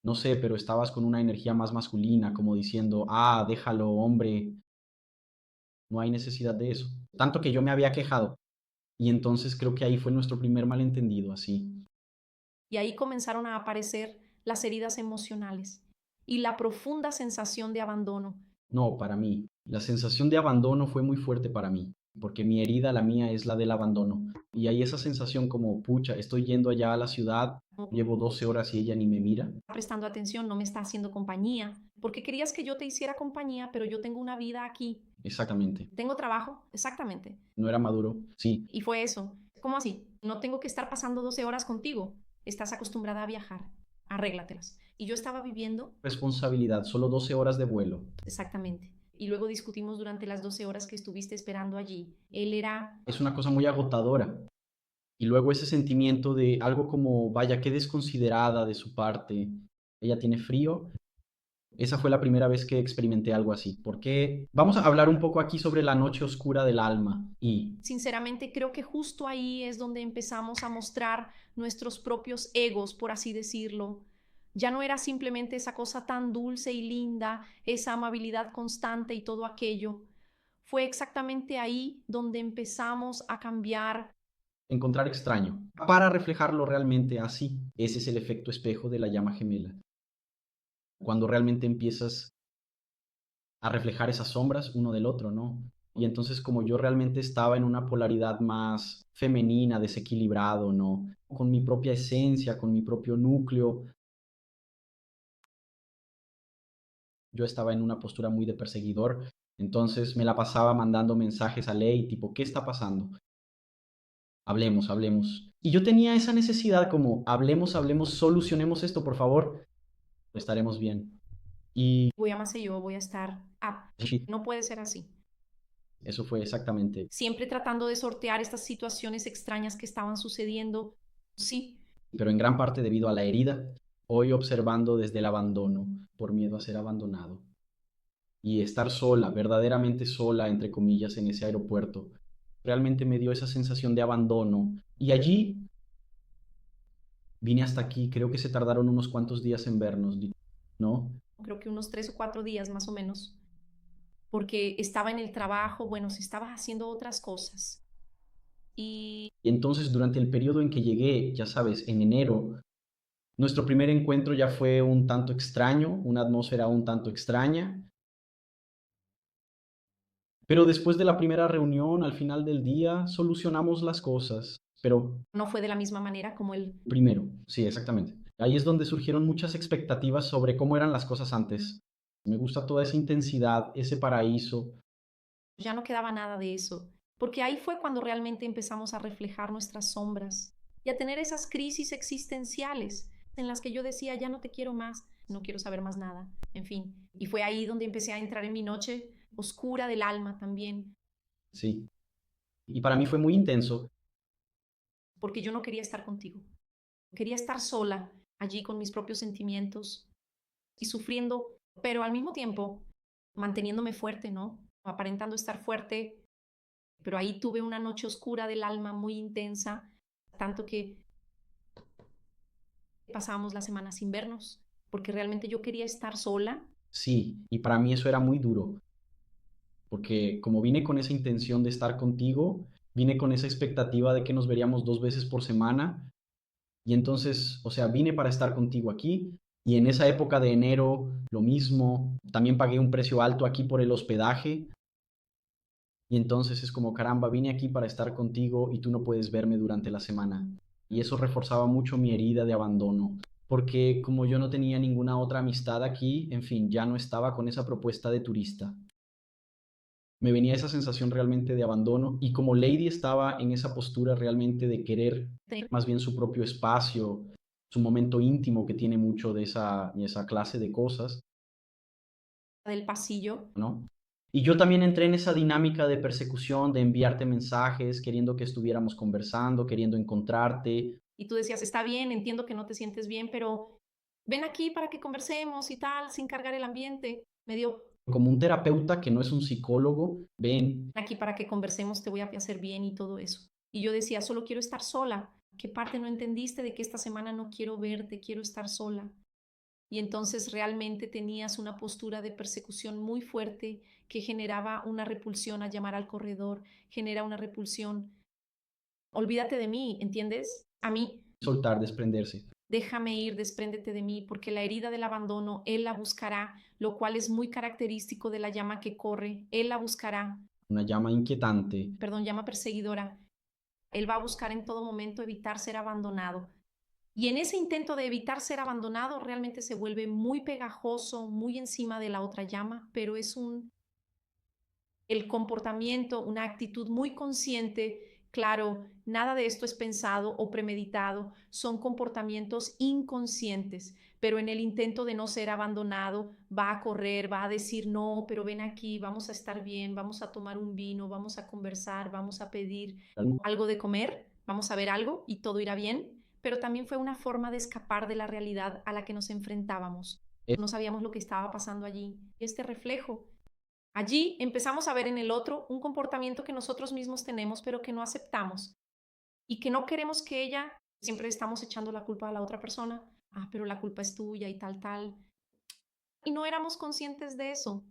no sé, pero estabas con una energía más masculina, como diciendo, déjalo, hombre, no hay necesidad de eso. Tanto que yo me había quejado. Y entonces creo que ahí fue nuestro primer malentendido, así. Y ahí comenzaron a aparecer las heridas emocionales y la profunda sensación de abandono. No, para mí. La sensación de abandono fue muy fuerte para mí, porque mi herida, la mía, es la del abandono. Y hay esa sensación como, pucha, estoy yendo allá a la ciudad, No llevo 12 horas y ella ni me mira. está prestando atención, no me está haciendo compañía, porque querías que yo te hiciera compañía, pero yo tengo una vida aquí, Exactamente. tengo trabajo, exactamente. No era maduro. Sí, Y fue eso. ¿Cómo así? No tengo que estar pasando 12 horas contigo. Estás acostumbrada a viajar. Arréglatelas. Y yo estaba viviendo responsabilidad, solo 12 horas de vuelo. exactamente. Y luego discutimos durante las 12 horas que estuviste esperando allí. Él era, Es una cosa muy agotadora. Y luego ese sentimiento de algo como, vaya, qué desconsiderada de su parte. Ella tiene frío. Esa fue la primera vez que experimenté algo así. Porque vamos a hablar un poco aquí sobre la noche oscura del alma. Y sinceramente, creo que justo ahí es donde empezamos a mostrar nuestros propios egos, por así decirlo, Ya no era simplemente esa cosa tan dulce y linda, esa amabilidad constante y todo aquello. Fue exactamente ahí donde empezamos a cambiar. Encontrar extraño, para reflejarlo realmente así. Ese es el efecto espejo de la llama gemela. Cuando realmente empiezas a reflejar esas sombras uno del otro, ¿no? Y entonces como yo realmente estaba en una polaridad más femenina, desequilibrado, ¿no? Con mi propia esencia, con mi propio núcleo, yo estaba en una postura muy de perseguidor, entonces me la pasaba mandando mensajes a Ley, tipo, ¿qué está pasando? Hablemos, hablemos. Y yo tenía esa necesidad como, hablemos, hablemos, solucionemos esto, por favor, estaremos bien. Y Voy a más yo, voy a estar sí, no puede ser así. eso fue exactamente. Siempre tratando de sortear estas situaciones extrañas que estaban sucediendo. Sí, Pero en gran parte debido a la herida, hoy observando desde el abandono, por miedo a ser abandonado. Y estar sola, verdaderamente sola, entre comillas, en ese aeropuerto, realmente me dio esa sensación de abandono. Y allí vine hasta aquí, creo que se tardaron unos cuantos días en vernos, ¿no? creo que unos 3 o 4 días más o menos, porque estaba en el trabajo, bueno, si estabas haciendo otras cosas. Y Y entonces durante el periodo en que llegué, ya sabes, en enero, nuestro primer encuentro ya fue un tanto extraño, una atmósfera un tanto extraña, pero después de la primera reunión, al final del día, solucionamos las cosas. Pero no fue de la misma manera como él. primero, sí, exactamente. Ahí es donde surgieron muchas expectativas sobre cómo eran las cosas antes. Me gusta toda esa intensidad, ese paraíso. Ya no quedaba nada de eso, porque ahí fue cuando realmente empezamos a reflejar nuestras sombras y a tener esas crisis existenciales en las que yo decía, ya no te quiero más, no quiero saber más nada, en fin. Y fue ahí donde empecé a entrar en mi noche oscura del alma también, Sí. Y para mí fue muy intenso. porque yo no quería estar contigo. Quería estar sola allí con mis propios sentimientos y sufriendo, pero al mismo tiempo manteniéndome fuerte, ¿no? Aparentando estar fuerte, pero ahí tuve una noche oscura del alma muy intensa, tanto que pasábamos la semana sin vernos, porque realmente yo quería estar sola. Sí, y para mí eso era muy duro, porque como vine con esa intención de estar contigo, vine con esa expectativa de que nos veríamos 2 veces por semana, y entonces, o sea, vine para estar contigo aquí, y en esa época de enero, lo mismo, también pagué un precio alto aquí por el hospedaje, y entonces es como, caramba, vine aquí para estar contigo y tú no puedes verme durante la semana. Y eso reforzaba mucho mi herida de abandono, porque como yo no tenía ninguna otra amistad aquí, en fin, ya no estaba con esa propuesta de turista. Me venía esa sensación realmente de abandono y como Lady estaba en esa postura realmente de querer más bien su propio espacio, su momento íntimo que tiene mucho de esa clase de cosas, Del pasillo. ¿no? Y yo también entré en esa dinámica de persecución, de enviarte mensajes, queriendo que estuviéramos conversando, queriendo encontrarte. Y tú decías, está bien, entiendo que no te sientes bien, pero ven aquí para que conversemos y tal, sin cargar el ambiente. Me dio, Como un terapeuta que no es un psicólogo, ven, aquí para que conversemos, te voy a hacer bien y todo eso. Y yo decía, solo quiero estar sola. ¿Qué parte no entendiste de que esta semana no quiero verte, quiero estar sola? Y entonces realmente tenías una postura de persecución muy fuerte que generaba una repulsión a llamar al corredor, genera una repulsión. Olvídate de mí, ¿entiendes? A mí, soltar, desprenderse. déjame ir, despréndete de mí, porque la herida del abandono, él la buscará, lo cual es muy característico de la llama que corre, él la buscará, Una llama inquietante. perdón, llama perseguidora, él va a buscar en todo momento evitar ser abandonado. Y en ese intento de evitar ser abandonado, realmente se vuelve muy pegajoso, muy encima de la otra llama, pero es el comportamiento, una actitud muy consciente. Claro, nada de esto es pensado o premeditado, son comportamientos inconscientes, pero en el intento de no ser abandonado, va a correr, va a decir, no, pero ven aquí, vamos a estar bien, vamos a tomar un vino, vamos a conversar, vamos a pedir algo de comer, vamos a ver algo y todo irá bien, pero también fue una forma de escapar de la realidad a la que nos enfrentábamos. No sabíamos lo que estaba pasando allí. Este reflejo. Allí empezamos a ver en el otro un comportamiento que nosotros mismos tenemos, pero que no aceptamos y que no queremos que ella, siempre estamos echando la culpa a la otra persona. pero la culpa es tuya y tal, tal. Y no éramos conscientes de eso.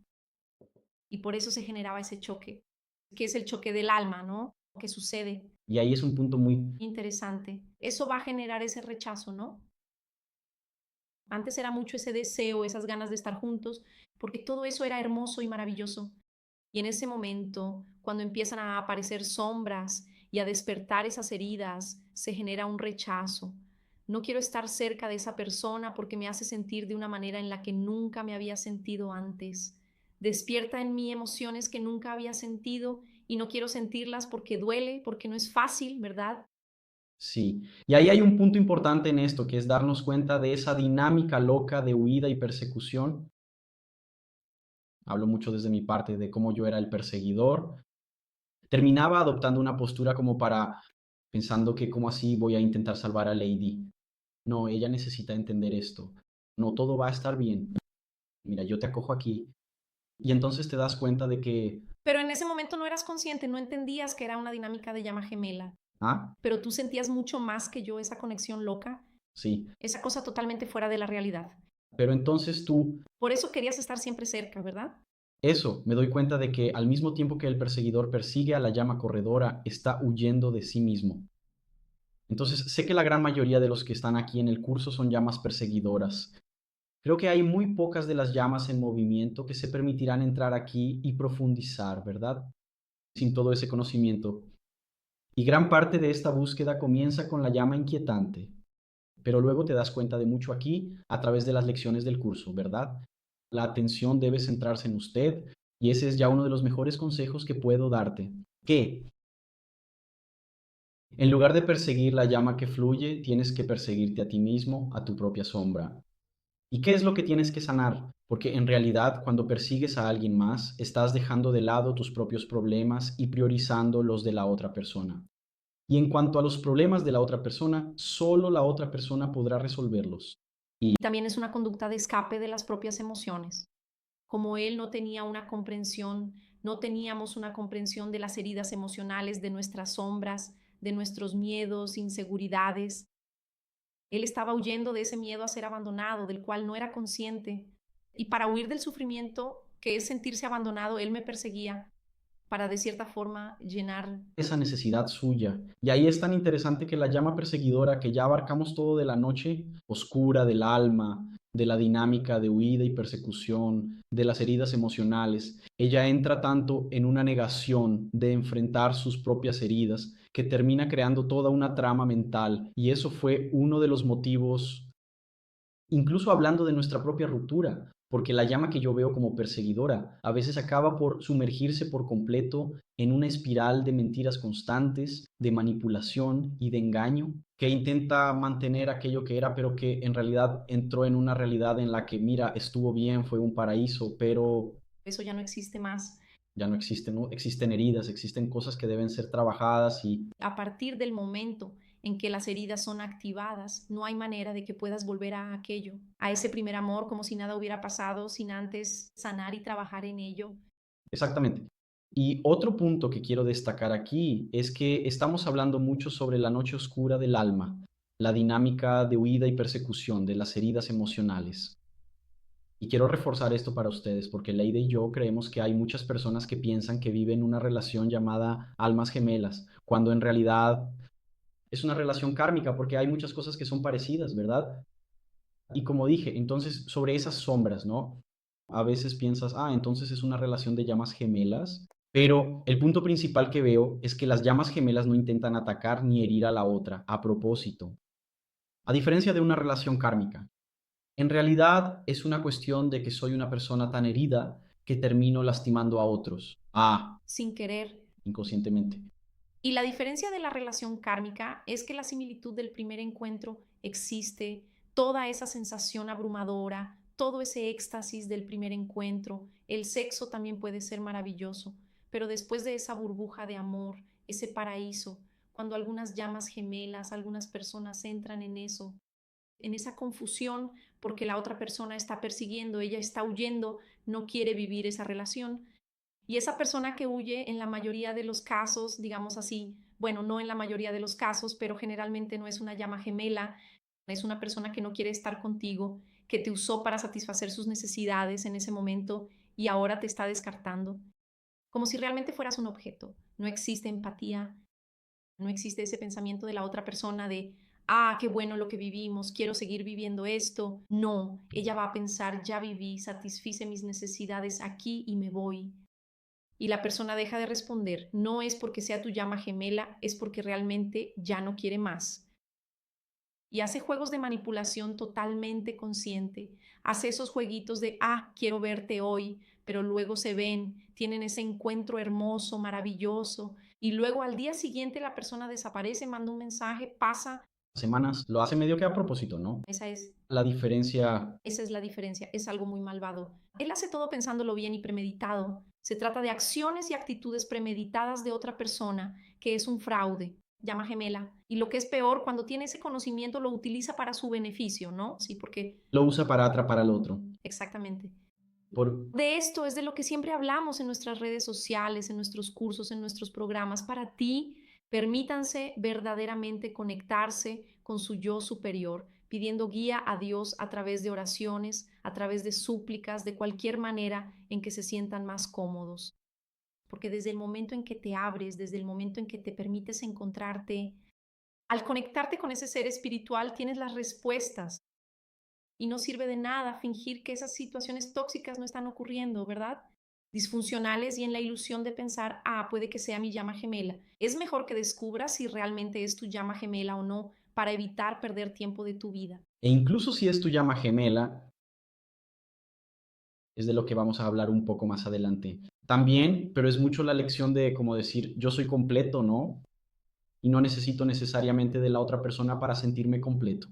Y por eso se generaba ese choque, que es el choque del alma, ¿no? Que sucede. Y ahí es un punto muy Interesante. Eso va a generar ese rechazo, ¿no? Antes era mucho ese deseo, esas ganas de estar juntos, porque todo eso era hermoso y maravilloso. Y en ese momento, cuando empiezan a aparecer sombras y a despertar esas heridas, se genera un rechazo. No quiero estar cerca de esa persona porque me hace sentir de una manera en la que nunca me había sentido antes. Despierta en mí emociones que nunca había sentido y no quiero sentirlas porque duele, porque no es fácil, ¿verdad? sí. Y ahí hay un punto importante en esto, que es darnos cuenta de esa dinámica loca de huida y persecución. Hablo mucho desde mi parte de cómo yo era el perseguidor. Terminaba adoptando una postura como para pensando que cómo así voy a intentar salvar a Lady. No, ella necesita entender esto. No, todo va a estar bien. Mira, yo te acojo aquí. Y entonces te das cuenta de que, Pero en ese momento no eras consciente, no entendías que era una dinámica de llama gemela, ah, pero tú sentías mucho más que yo esa conexión loca, sí. esa cosa totalmente fuera de la realidad. Pero entonces tú, Por eso querías estar siempre cerca, ¿verdad? eso, me doy cuenta de que al mismo tiempo que el perseguidor persigue a la llama corredora, está huyendo de sí mismo. Entonces, sé que la gran mayoría de los que están aquí en el curso son llamas perseguidoras. Creo que hay muy pocas de las llamas en movimiento que se permitirán entrar aquí y profundizar, ¿verdad? Sin todo ese conocimiento. Y gran parte de esta búsqueda comienza con la llama inquietante, pero luego te das cuenta de mucho aquí a través de las lecciones del curso, ¿verdad? La atención debe centrarse en usted y ese es ya uno de los mejores consejos que puedo darte. Que en lugar de perseguir la llama que fluye, tienes que perseguirte a ti mismo, a tu propia sombra. ¿Y qué es lo que tienes que sanar? Porque en realidad cuando persigues a alguien más, estás dejando de lado tus propios problemas y priorizando los de la otra persona. Y en cuanto a los problemas de la otra persona, solo la otra persona podrá resolverlos. También es una conducta de escape de las propias emociones. Como él no tenía una comprensión, no teníamos una comprensión de las heridas emocionales, de nuestras sombras, de nuestros miedos, inseguridades. Él estaba huyendo de ese miedo a ser abandonado, del cual no era consciente. Y para huir del sufrimiento, que es sentirse abandonado, él me perseguía para de cierta forma llenar. Esa necesidad suya. Y ahí es tan interesante que la llama perseguidora, que ya abarcamos todo de la noche oscura, del alma, de la dinámica de huida y persecución, de las heridas emocionales, ella entra tanto en una negación de enfrentar sus propias heridas que termina creando toda una trama mental. Y eso fue uno de los motivos, incluso hablando de nuestra propia ruptura, porque la llama que yo veo como perseguidora a veces acaba por sumergirse por completo en una espiral de mentiras constantes, de manipulación y de engaño, que intenta mantener aquello que era, pero que en realidad entró en una realidad en la que, mira, estuvo bien, fue un paraíso, pero Eso ya no existe más. ya no existen, ¿no? Existen heridas, existen cosas que deben ser trabajadas y A partir del momento en que las heridas son activadas, no hay manera de que puedas volver a aquello, a ese primer amor, como si nada hubiera pasado, sin antes sanar y trabajar en ello. exactamente. Y otro punto que quiero destacar aquí es que estamos hablando mucho sobre la noche oscura del alma, la dinámica de huida y persecución de las heridas emocionales. Y quiero reforzar esto para ustedes porque Leide y yo creemos que hay muchas personas que piensan que viven una relación llamada almas gemelas, cuando en realidad es una relación kármica porque hay muchas cosas que son parecidas, ¿verdad? Y como dije, entonces sobre esas sombras, ¿no? A veces piensas, entonces es una relación de llamas gemelas, pero el punto principal que veo es que las llamas gemelas no intentan atacar ni herir a la otra a propósito, a diferencia de una relación kármica. En realidad es una cuestión de que soy una persona tan herida que termino lastimando a otros. Sin querer. Inconscientemente. Y la diferencia de la relación kármica es que la similitud del primer encuentro existe, toda esa sensación abrumadora, todo ese éxtasis del primer encuentro, el sexo también puede ser maravilloso, pero después de esa burbuja de amor, ese paraíso, cuando algunas llamas gemelas, algunas personas entran en esa confusión porque la otra persona está persiguiendo, ella está huyendo, no quiere vivir esa relación, y esa persona que huye en la mayoría de los casos, digamos así, bueno, no en la mayoría de los casos, pero generalmente no es una llama gemela, Es una persona que no quiere estar contigo, que te usó para satisfacer sus necesidades en ese momento y ahora te está descartando, como si realmente fueras un objeto. No existe empatía, no existe ese pensamiento de la otra persona de, ah, qué bueno lo que vivimos, quiero seguir viviendo esto. No, ella va a pensar, ya viví, satisfice mis necesidades aquí y me voy. Y la persona deja de responder. No es porque sea tu llama gemela, es porque realmente ya no quiere más. Y hace juegos de manipulación totalmente consciente. Hace esos jueguitos de, ah, quiero verte hoy, pero luego se ven, tienen ese encuentro hermoso, maravilloso, y luego al día siguiente la persona desaparece, manda un mensaje, pasa. Semanas, lo hace medio que a propósito, ¿no? Esa es, La diferencia, esa es la diferencia, es algo muy malvado. Él hace todo pensándolo bien y premeditado. Se trata de acciones y actitudes premeditadas de otra persona, que es un fraude, llama gemela. Y lo que es peor, cuando tiene ese conocimiento lo utiliza para su beneficio, ¿no? Sí, porque lo usa para atrapar al otro. exactamente. Por, De esto es de lo que siempre hablamos en nuestras redes sociales, en nuestros cursos, en nuestros programas. Para ti, permítanse verdaderamente conectarse con su yo superior, pidiendo guía a Dios a través de oraciones, a través de súplicas, de cualquier manera en que se sientan más cómodos. Porque desde el momento en que te abres, desde el momento en que te permites encontrarte, al conectarte con ese ser espiritual, tienes las respuestas y no sirve de nada fingir que esas situaciones tóxicas no están ocurriendo, ¿verdad? Disfuncionales y en la ilusión de pensar, ah, puede que sea mi llama gemela. Es mejor que descubras si realmente es tu llama gemela o no para evitar perder tiempo de tu vida. e incluso si es tu llama gemela, es de lo que vamos a hablar un poco más adelante. También, pero es mucho la lección de como decir, yo soy completo, ¿no? Y no necesito necesariamente de la otra persona para sentirme completo,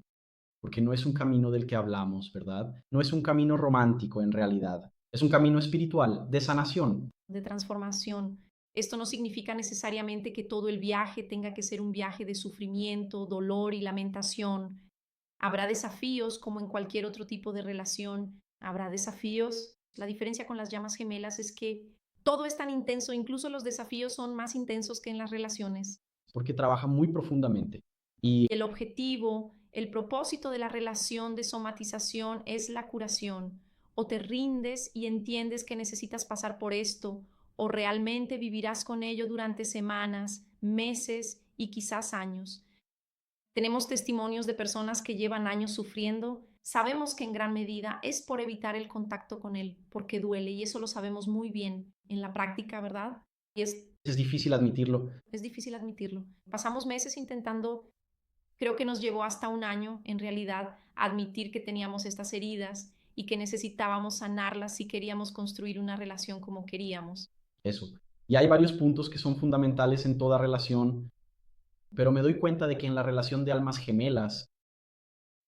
porque no es un camino del que hablamos, ¿verdad? No es un camino romántico en realidad, es un camino espiritual, de sanación. De transformación. Esto no significa necesariamente que todo el viaje tenga que ser un viaje de sufrimiento, dolor y lamentación. Habrá desafíos como en cualquier otro tipo de relación. Habrá desafíos. La diferencia con las llamas gemelas es que todo es tan intenso, incluso los desafíos son más intensos que en las relaciones. Porque trabaja muy profundamente. Y El objetivo, el propósito de la relación de somatización es la curación. O te rindes y entiendes que necesitas pasar por esto, o realmente vivirás con ello durante semanas, meses y quizás años. Tenemos testimonios de personas que llevan años sufriendo. Sabemos que en gran medida es por evitar el contacto con él, porque duele, y eso lo sabemos muy bien en la práctica, ¿verdad? Y es difícil admitirlo. es difícil admitirlo. Pasamos meses intentando. Creo que nos llevó hasta un año, en realidad, admitir que teníamos estas heridas y que necesitábamos sanarlas si queríamos construir una relación como queríamos. Eso. Y hay varios puntos que son fundamentales en toda relación, pero me doy cuenta de que en la relación de almas gemelas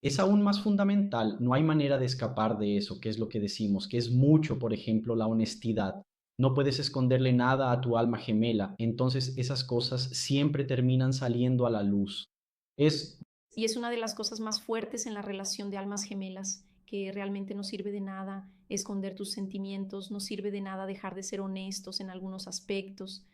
es aún más fundamental. No hay manera de escapar de eso, que es lo que decimos, que es mucho, por ejemplo, la honestidad. No puedes esconderle nada a tu alma gemela, entonces esas cosas siempre terminan saliendo a la luz. Es Y es una de las cosas más fuertes en la relación de almas gemelas, que realmente no sirve de nada esconder tus sentimientos, no sirve de nada dejar de ser honestos en algunos aspectos,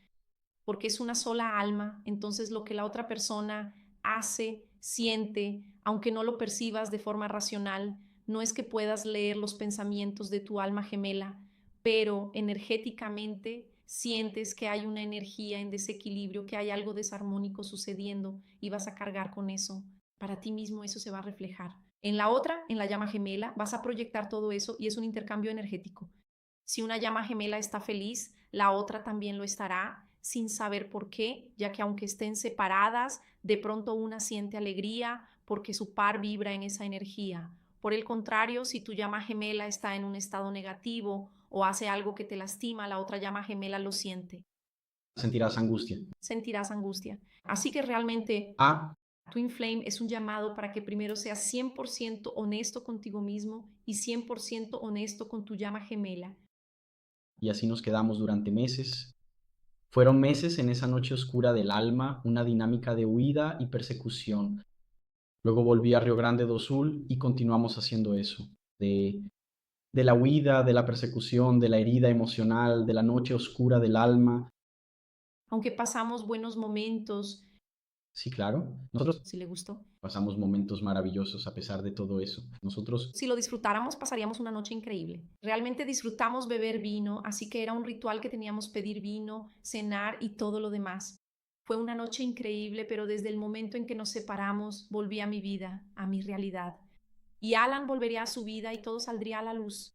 porque es una sola alma, entonces lo que la otra persona hace, siente, aunque no lo percibas de forma racional, no es que puedas leer los pensamientos de tu alma gemela, pero energéticamente sientes que hay una energía en desequilibrio, que hay algo desarmónico sucediendo y vas a cargar con eso. Para ti mismo eso se va a reflejar. En la otra, en la llama gemela, vas a proyectar todo eso y es un intercambio energético. Si una llama gemela está feliz, la otra también lo estará sin saber por qué, ya que aunque estén separadas, de pronto una siente alegría porque su par vibra en esa energía. Por el contrario, si tu llama gemela está en un estado negativo o hace algo que te lastima, la otra llama gemela lo siente. sentirás angustia. Sentirás angustia. Así que realmente Ah, Twin Flame es un llamado para que primero seas 100% honesto contigo mismo y 100% honesto con tu llama gemela. y así nos quedamos durante meses. Fueron meses en esa noche oscura del alma, una dinámica de huida y persecución. Luego volví a Río Grande do Sul y continuamos haciendo eso, de la huida, de la persecución, de la herida emocional, de la noche oscura del alma. Aunque pasamos buenos momentos, Sí, claro. Nosotros Si le gustó. pasamos momentos maravillosos a pesar de todo eso. Nosotros, Si lo disfrutáramos, pasaríamos una noche increíble. Realmente disfrutamos beber vino, así que era un ritual que teníamos pedir vino, cenar y todo lo demás. Fue una noche increíble, pero desde el momento en que nos separamos, volví a mi vida, a mi realidad. Y Alan volvería a su vida y todo saldría a la luz.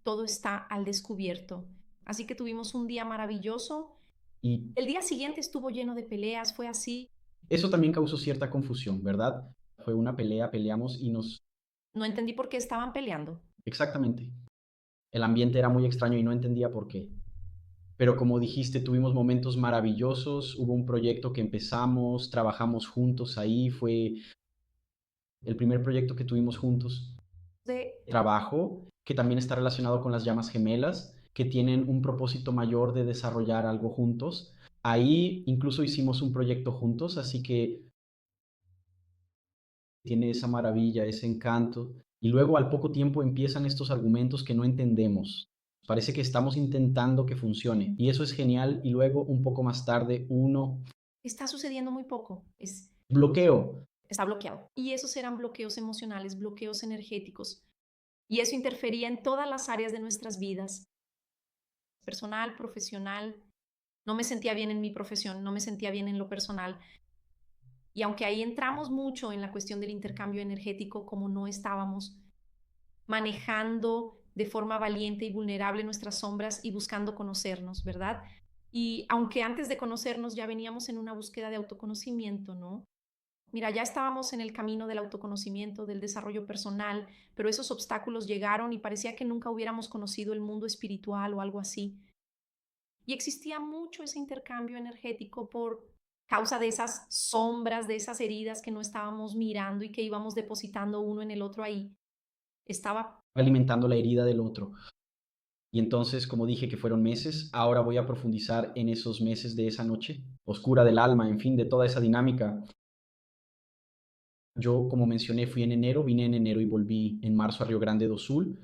Todo está al descubierto. Así que tuvimos un día maravilloso. y El día siguiente estuvo lleno de peleas, fue así. eso también causó cierta confusión, ¿verdad? Fue una pelea, peleamos y nos... No entendí por qué estaban peleando. Exactamente. El ambiente era muy extraño y no entendía por qué. Pero como dijiste, tuvimos momentos maravillosos, hubo un proyecto que empezamos, trabajamos juntos ahí, fue el primer proyecto que tuvimos juntos. De Trabajo que también está relacionado con las llamas gemelas, que tienen un propósito mayor de desarrollar algo juntos. Ahí incluso hicimos un proyecto juntos, así que tiene esa maravilla, ese encanto. Y luego al poco tiempo empiezan estos argumentos que no entendemos. Parece que estamos intentando que funcione y eso es genial y luego un poco más tarde uno está sucediendo muy poco. bloqueo. Está bloqueado. Y esos eran bloqueos emocionales, bloqueos energéticos. Y eso interfería en todas las áreas de nuestras vidas, personal, profesional. No me sentía bien en mi profesión, no me sentía bien en lo personal. Y aunque ahí entramos mucho en la cuestión del intercambio energético, como no estábamos manejando de forma valiente y vulnerable nuestras sombras y buscando conocernos, ¿verdad? Y aunque antes de conocernos ya veníamos en una búsqueda de autoconocimiento, ¿no? Mira, ya estábamos en el camino del autoconocimiento, del desarrollo personal, pero esos obstáculos llegaron y parecía que nunca hubiéramos conocido el mundo espiritual o algo así. Y existía mucho ese intercambio energético por causa de esas sombras, de esas heridas que no estábamos mirando y que íbamos depositando uno en el otro ahí. Estaba Alimentando la herida del otro. Y entonces, como dije que fueron meses, ahora voy a profundizar en esos meses de esa noche oscura del alma, en fin, de toda esa dinámica. Yo, como mencioné, fui en enero, vine en enero y volví en marzo a Río Grande do Sul.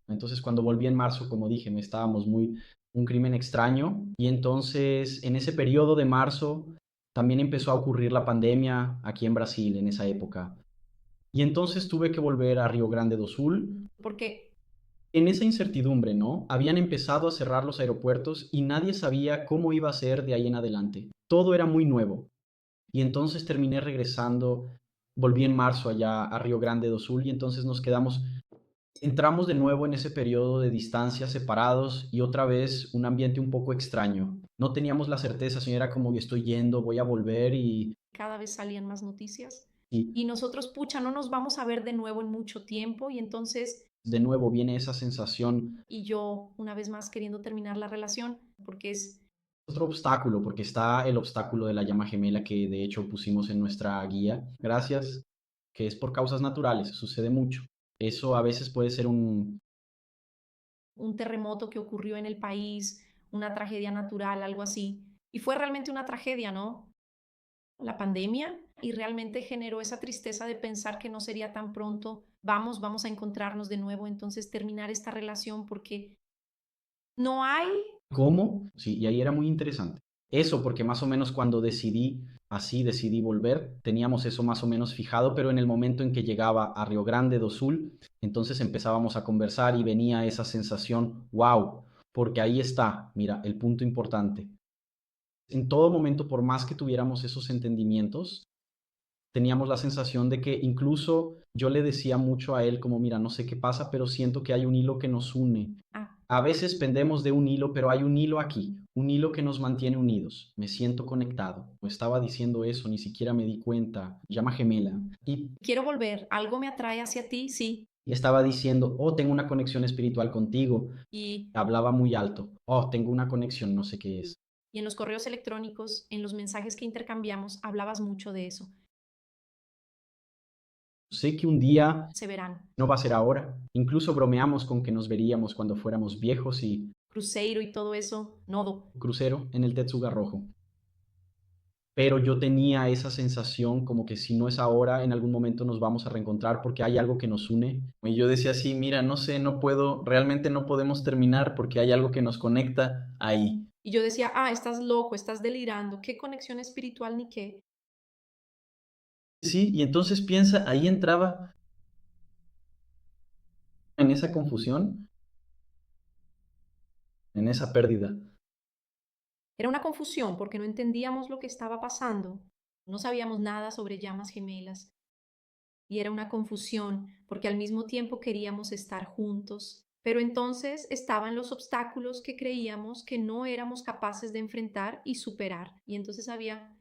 Entonces, cuando volví en marzo, como dije, me estábamos muy, un crimen extraño. Y entonces, en ese periodo de marzo, también empezó a ocurrir la pandemia aquí en Brasil en esa época. Y entonces tuve que volver a Río Grande do Sul. porque En esa incertidumbre, ¿no? Habían empezado a cerrar los aeropuertos y nadie sabía cómo iba a ser de ahí en adelante. Todo era muy nuevo. Y entonces terminé regresando, volví en marzo allá a Río Grande do Sul y entonces nos quedamos, entramos de nuevo en ese periodo de distancia separados y otra vez un ambiente un poco extraño. No teníamos la certeza, señora, como estoy yendo, voy a volver cada vez salían más noticias y y nosotros, pucha, no nos vamos a ver de nuevo en mucho tiempo y entonces, de nuevo viene esa sensación, y yo una vez más queriendo terminar la relación, porque es otro obstáculo, porque está el obstáculo de la llama gemela que de hecho pusimos en nuestra guía. Gracias, que es por causas naturales, sucede mucho. Eso a veces puede ser un terremoto que ocurrió en el país, una tragedia natural, algo así. Y fue realmente una tragedia, ¿no? La pandemia y realmente generó esa tristeza de pensar que no sería tan pronto, vamos a encontrarnos de nuevo, entonces terminar esta relación porque no hay, ¿cómo? Sí, y ahí era muy interesante. Eso, porque más o menos cuando decidí, así decidí volver, teníamos eso más o menos fijado, pero en el momento en que llegaba a Río Grande do Sul, entonces empezábamos a conversar y venía esa sensación, wow, porque ahí está, mira, el punto importante. En todo momento, por más que tuviéramos esos entendimientos, teníamos la sensación de que incluso yo le decía mucho a él como, mira, no sé qué pasa, pero siento que hay un hilo que nos une. ah, A veces pendemos de un hilo, pero hay un hilo aquí, un hilo que nos mantiene unidos. Me siento conectado. No estaba diciendo eso, ni siquiera me di cuenta. Llama gemela. quiero volver, algo me atrae hacia ti, sí, Y estaba diciendo, oh, tengo una conexión espiritual contigo. y, Hablaba muy alto. Oh, tengo una conexión, no sé qué es. y en los correos electrónicos, en los mensajes que intercambiamos, hablabas mucho de eso, Sé que un día se verán, no va a ser ahora. Incluso bromeamos con que nos veríamos cuando fuéramos viejos y cruceiro y todo eso, nodo. crucero en el Tetsuga Rojo. Pero yo tenía esa sensación como que si no es ahora, en algún momento nos vamos a reencontrar porque hay algo que nos une. Y yo decía así, mira, no sé, no puedo, realmente no podemos terminar porque hay algo que nos conecta ahí. Y yo decía, estás loco, estás delirando, qué conexión espiritual ni qué. Sí, y entonces piensa, ahí entraba en esa confusión, en esa pérdida. Era una confusión porque no entendíamos lo que estaba pasando, no sabíamos nada sobre llamas gemelas y era una confusión porque al mismo tiempo queríamos estar juntos, pero entonces estaban los obstáculos que creíamos que no éramos capaces de enfrentar y superar. Y entonces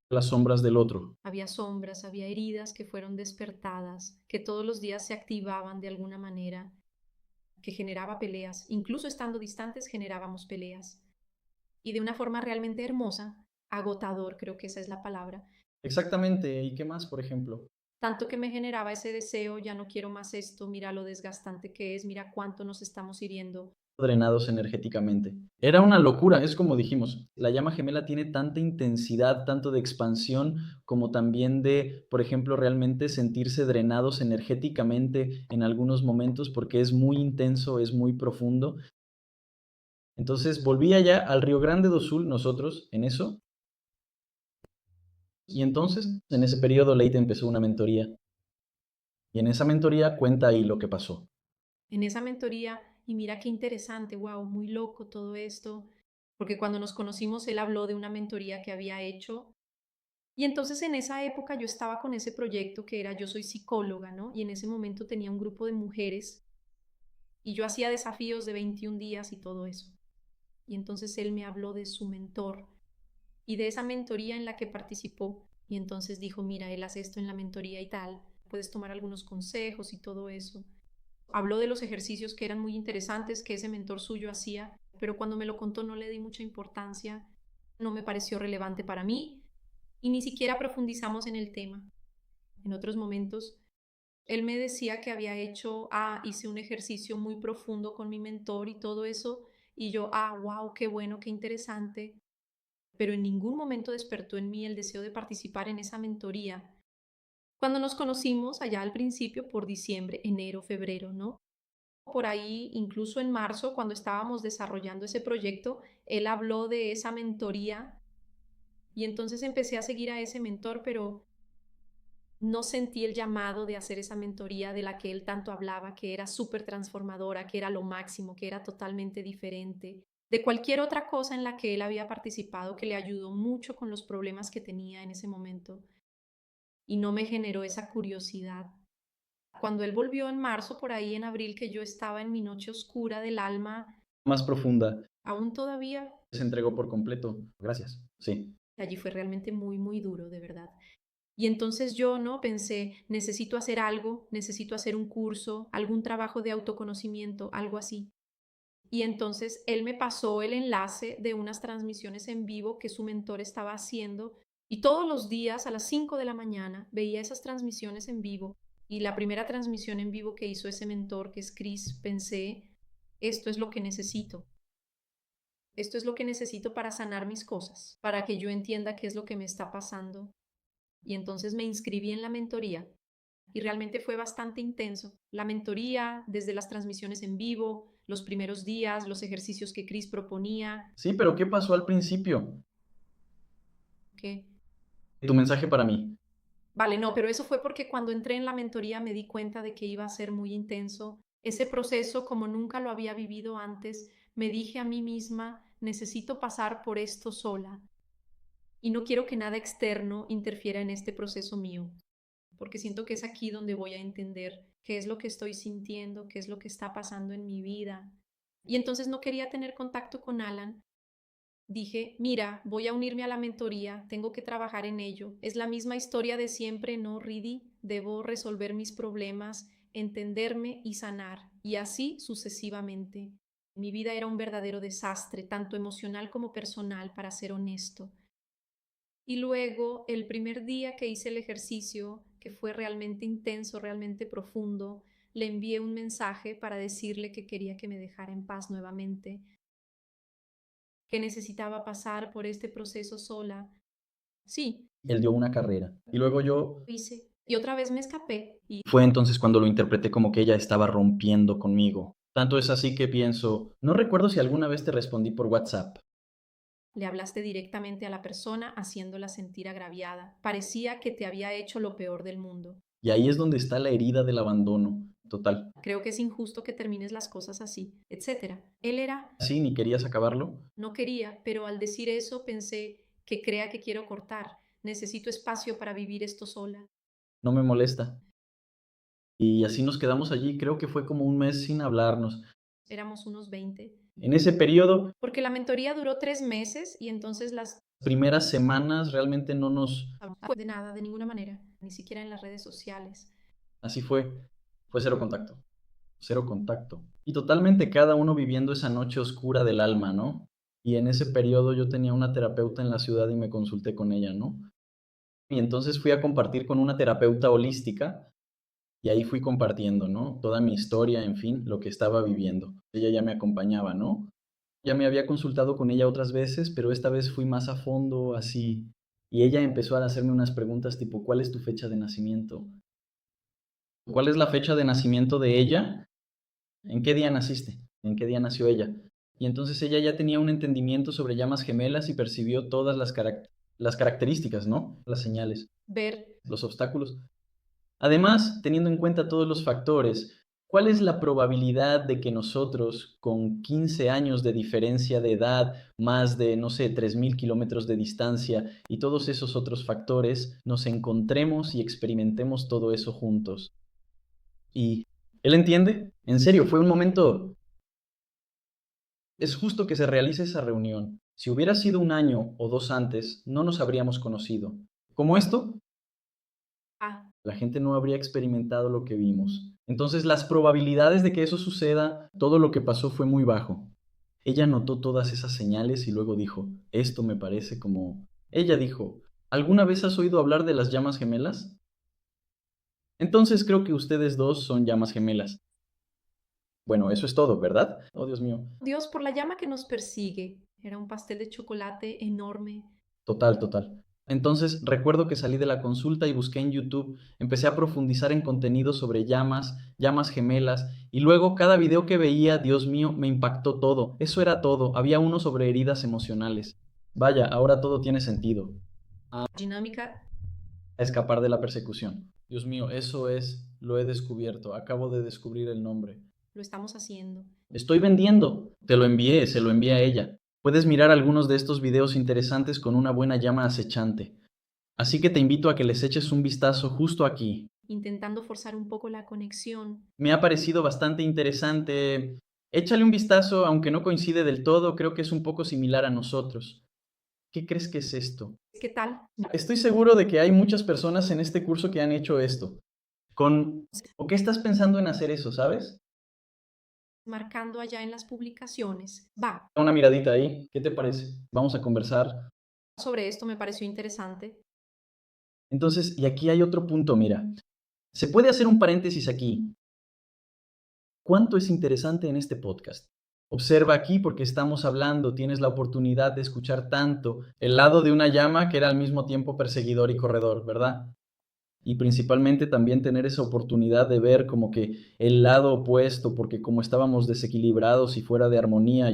Las sombras del otro. había sombras, había heridas que fueron despertadas, que todos los días se activaban de alguna manera, que generaba peleas. Incluso estando distantes generábamos peleas. Y de una forma realmente hermosa, agotador, creo que esa es la palabra, Exactamente, ¿y qué más, por ejemplo? tanto que me generaba ese deseo, ya no quiero más esto, mira lo desgastante que es, mira cuánto nos estamos hiriendo. Drenados energéticamente. Era una locura, es como dijimos, la llama gemela tiene tanta intensidad, tanto de expansión como también de, por ejemplo, realmente sentirse drenados energéticamente en algunos momentos porque es muy intenso, es muy profundo. Entonces volví allá al Río Grande do Sul, nosotros, en eso, y entonces en ese periodo Leite empezó una mentoría. Y en esa mentoría cuenta ahí lo que pasó. En esa mentoría, y mira qué interesante, wow, muy loco todo esto, porque cuando nos conocimos él habló de una mentoría que había hecho. Y entonces en esa época yo estaba con ese proyecto que era Yo soy psicóloga, ¿no? Y en ese momento tenía un grupo de mujeres y yo hacía desafíos de 21 días y todo eso. Y entonces él me habló de su mentor y de esa mentoría en la que participó. Y entonces dijo, mira, él hace esto en la mentoría y tal, puedes tomar algunos consejos y todo eso. Habló de los ejercicios que eran muy interesantes que ese mentor suyo hacía, pero cuando me lo contó no le di mucha importancia, no me pareció relevante para mí y ni siquiera profundizamos en el tema. En otros momentos, él me decía que había hecho, hice un ejercicio muy profundo con mi mentor y todo eso, y yo, wow, qué bueno, qué interesante, pero en ningún momento despertó en mí el deseo de participar en esa mentoría. Cuando nos conocimos allá al principio, por diciembre, enero, febrero, ¿no? Por ahí, incluso en marzo, cuando estábamos desarrollando ese proyecto, él habló de esa mentoría y entonces empecé a seguir a ese mentor, pero no sentí el llamado de hacer esa mentoría de la que él tanto hablaba, que era súper transformadora, que era lo máximo, que era totalmente diferente de cualquier otra cosa en la que él había participado, que le ayudó mucho con los problemas que tenía en ese momento y no me generó esa curiosidad. Cuando él volvió en marzo, por ahí en abril, que yo estaba en mi noche oscura del alma, Más profunda, aún todavía, se entregó por completo. Gracias. Sí. allí fue realmente muy, muy duro, de verdad. Y entonces yo, ¿no? Pensé, necesito hacer algo, necesito hacer un curso, algún trabajo de autoconocimiento, algo así. Y entonces él me pasó el enlace de unas transmisiones en vivo que su mentor estaba haciendo y todos los días a las 5 de la mañana veía esas transmisiones en vivo y la primera transmisión en vivo que hizo ese mentor, que es Chris, pensé, esto es lo que necesito. Esto es lo que necesito para sanar mis cosas, para que yo entienda qué es lo que me está pasando. Y entonces me inscribí en la mentoría y realmente fue bastante intenso. La mentoría, desde las transmisiones en vivo, los primeros días, los ejercicios que Chris proponía, Sí, pero ¿qué pasó al principio? que, Tu mensaje para mí. vale, no, pero eso fue porque cuando entré en la mentoría me di cuenta de que iba a ser muy intenso. Ese proceso, como nunca lo había vivido antes, me dije a mí misma, necesito pasar por esto sola y no quiero que nada externo interfiera en este proceso mío, porque siento que es aquí donde voy a entender qué es lo que estoy sintiendo, qué es lo que está pasando en mi vida. Y entonces no quería tener contacto con Alan. Dije, mira, voy a unirme a la mentoría, tengo que trabajar en ello. Es la misma historia de siempre, ¿no, Ridi? Debo resolver mis problemas, entenderme y sanar, y así sucesivamente. Mi vida era un verdadero desastre, tanto emocional como personal, para ser honesto. Y luego, el primer día que hice el ejercicio, que fue realmente intenso, realmente profundo, le envié un mensaje para decirle que quería que me dejara en paz nuevamente, que necesitaba pasar por este proceso sola. Sí, Él dio una carrera. Y luego yo... lo hice. Y otra vez me escapé y Fue entonces cuando lo interpreté como que ella estaba rompiendo conmigo. Tanto es así que pienso, no recuerdo si alguna vez te respondí por WhatsApp. Le hablaste directamente a la persona haciéndola sentir agraviada. Parecía que te había hecho lo peor del mundo. Y ahí es donde está la herida del abandono total. Creo que es injusto que termines las cosas así, etcétera. Él era, ¿Así ni querías acabarlo? no quería, pero al decir eso pensé que crea que quiero cortar. Necesito espacio para vivir esto sola. No me molesta. Y así nos quedamos allí, creo que fue como un mes sin hablarnos. Éramos unos 20. En ese periodo, Porque la mentoría duró 3 meses y entonces las primeras semanas realmente no nos... de nada, de ninguna manera, ni siquiera en las redes sociales. Así fue cero contacto, cero contacto. Y totalmente cada uno viviendo esa noche oscura del alma, ¿no? Y en ese periodo yo tenía una terapeuta en la ciudad y me consulté con ella, ¿no? Y entonces fui a compartir con una terapeuta holística y ahí fui compartiendo, ¿no? Toda mi historia, en fin, lo que estaba viviendo. Ella ya me acompañaba, ¿no? Ya me había consultado con ella otras veces, pero esta vez fui más a fondo, así. Y ella empezó a hacerme unas preguntas tipo, ¿cuál es tu fecha de nacimiento? ¿Cuál es la fecha de nacimiento de ella? ¿En qué día naciste? ¿En qué día nació ella? Y entonces ella ya tenía un entendimiento sobre llamas gemelas y percibió todas las características, ¿no? Las señales, Ver, los obstáculos. Además, teniendo en cuenta todos los factores, ¿cuál es la probabilidad de que nosotros, con 15 años de diferencia de edad, más de, no sé, 3.000 kilómetros de distancia y todos esos otros factores, nos encontremos y experimentemos todo eso juntos? Y él entiende, en serio, fue un momento, es justo que se realice esa reunión. Si hubiera sido un año o dos antes, no nos habríamos conocido. Como esto, ah, la gente no habría experimentado lo que vimos. Entonces, las probabilidades de que eso suceda, todo lo que pasó fue muy bajo. Ella notó todas esas señales y luego dijo, esto me parece como... Ella dijo, ¿alguna vez has oído hablar de las llamas gemelas? Entonces creo que ustedes dos son llamas gemelas. Bueno, eso es todo, ¿verdad? Oh, Dios mío. Dios, por la llama que nos persigue. Era un pastel de chocolate enorme. Total, total. Entonces recuerdo que salí de la consulta y busqué en YouTube, empecé a profundizar en contenido sobre llamas, llamas gemelas, y luego cada video que veía, Dios mío, me impactó todo. Eso era todo. Había uno sobre heridas emocionales. Vaya, ahora todo tiene sentido. Dinámica, A escapar de la persecución. Dios mío, eso es, lo he descubierto. Acabo de descubrir el nombre. lo estamos haciendo. Estoy vendiendo. Te lo envié, se lo envié a ella. Puedes mirar algunos de estos videos interesantes con una buena llama acechante. Así que te invito a que les eches un vistazo justo aquí. Intentando forzar un poco la conexión. Me ha parecido bastante interesante. Échale un vistazo, aunque no coincide del todo, creo que es un poco similar a nosotros. ¿Qué crees que es esto? ¿Qué tal? Estoy seguro de que hay muchas personas en este curso que han hecho esto. ¿O qué estás pensando en hacer eso, sabes? Marcando allá en las publicaciones. Va, Una miradita ahí. ¿Qué te parece? Vamos a conversar. sobre esto me pareció interesante. Entonces, y aquí hay otro punto, mira. Se puede hacer un paréntesis aquí. ¿Cuánto es interesante en este podcast? Observa aquí porque estamos hablando, tienes la oportunidad de escuchar tanto el lado de una llama que era al mismo tiempo perseguidor y corredor, ¿verdad? Y principalmente también tener esa oportunidad de ver como que el lado opuesto, porque como estábamos desequilibrados y fuera de armonía,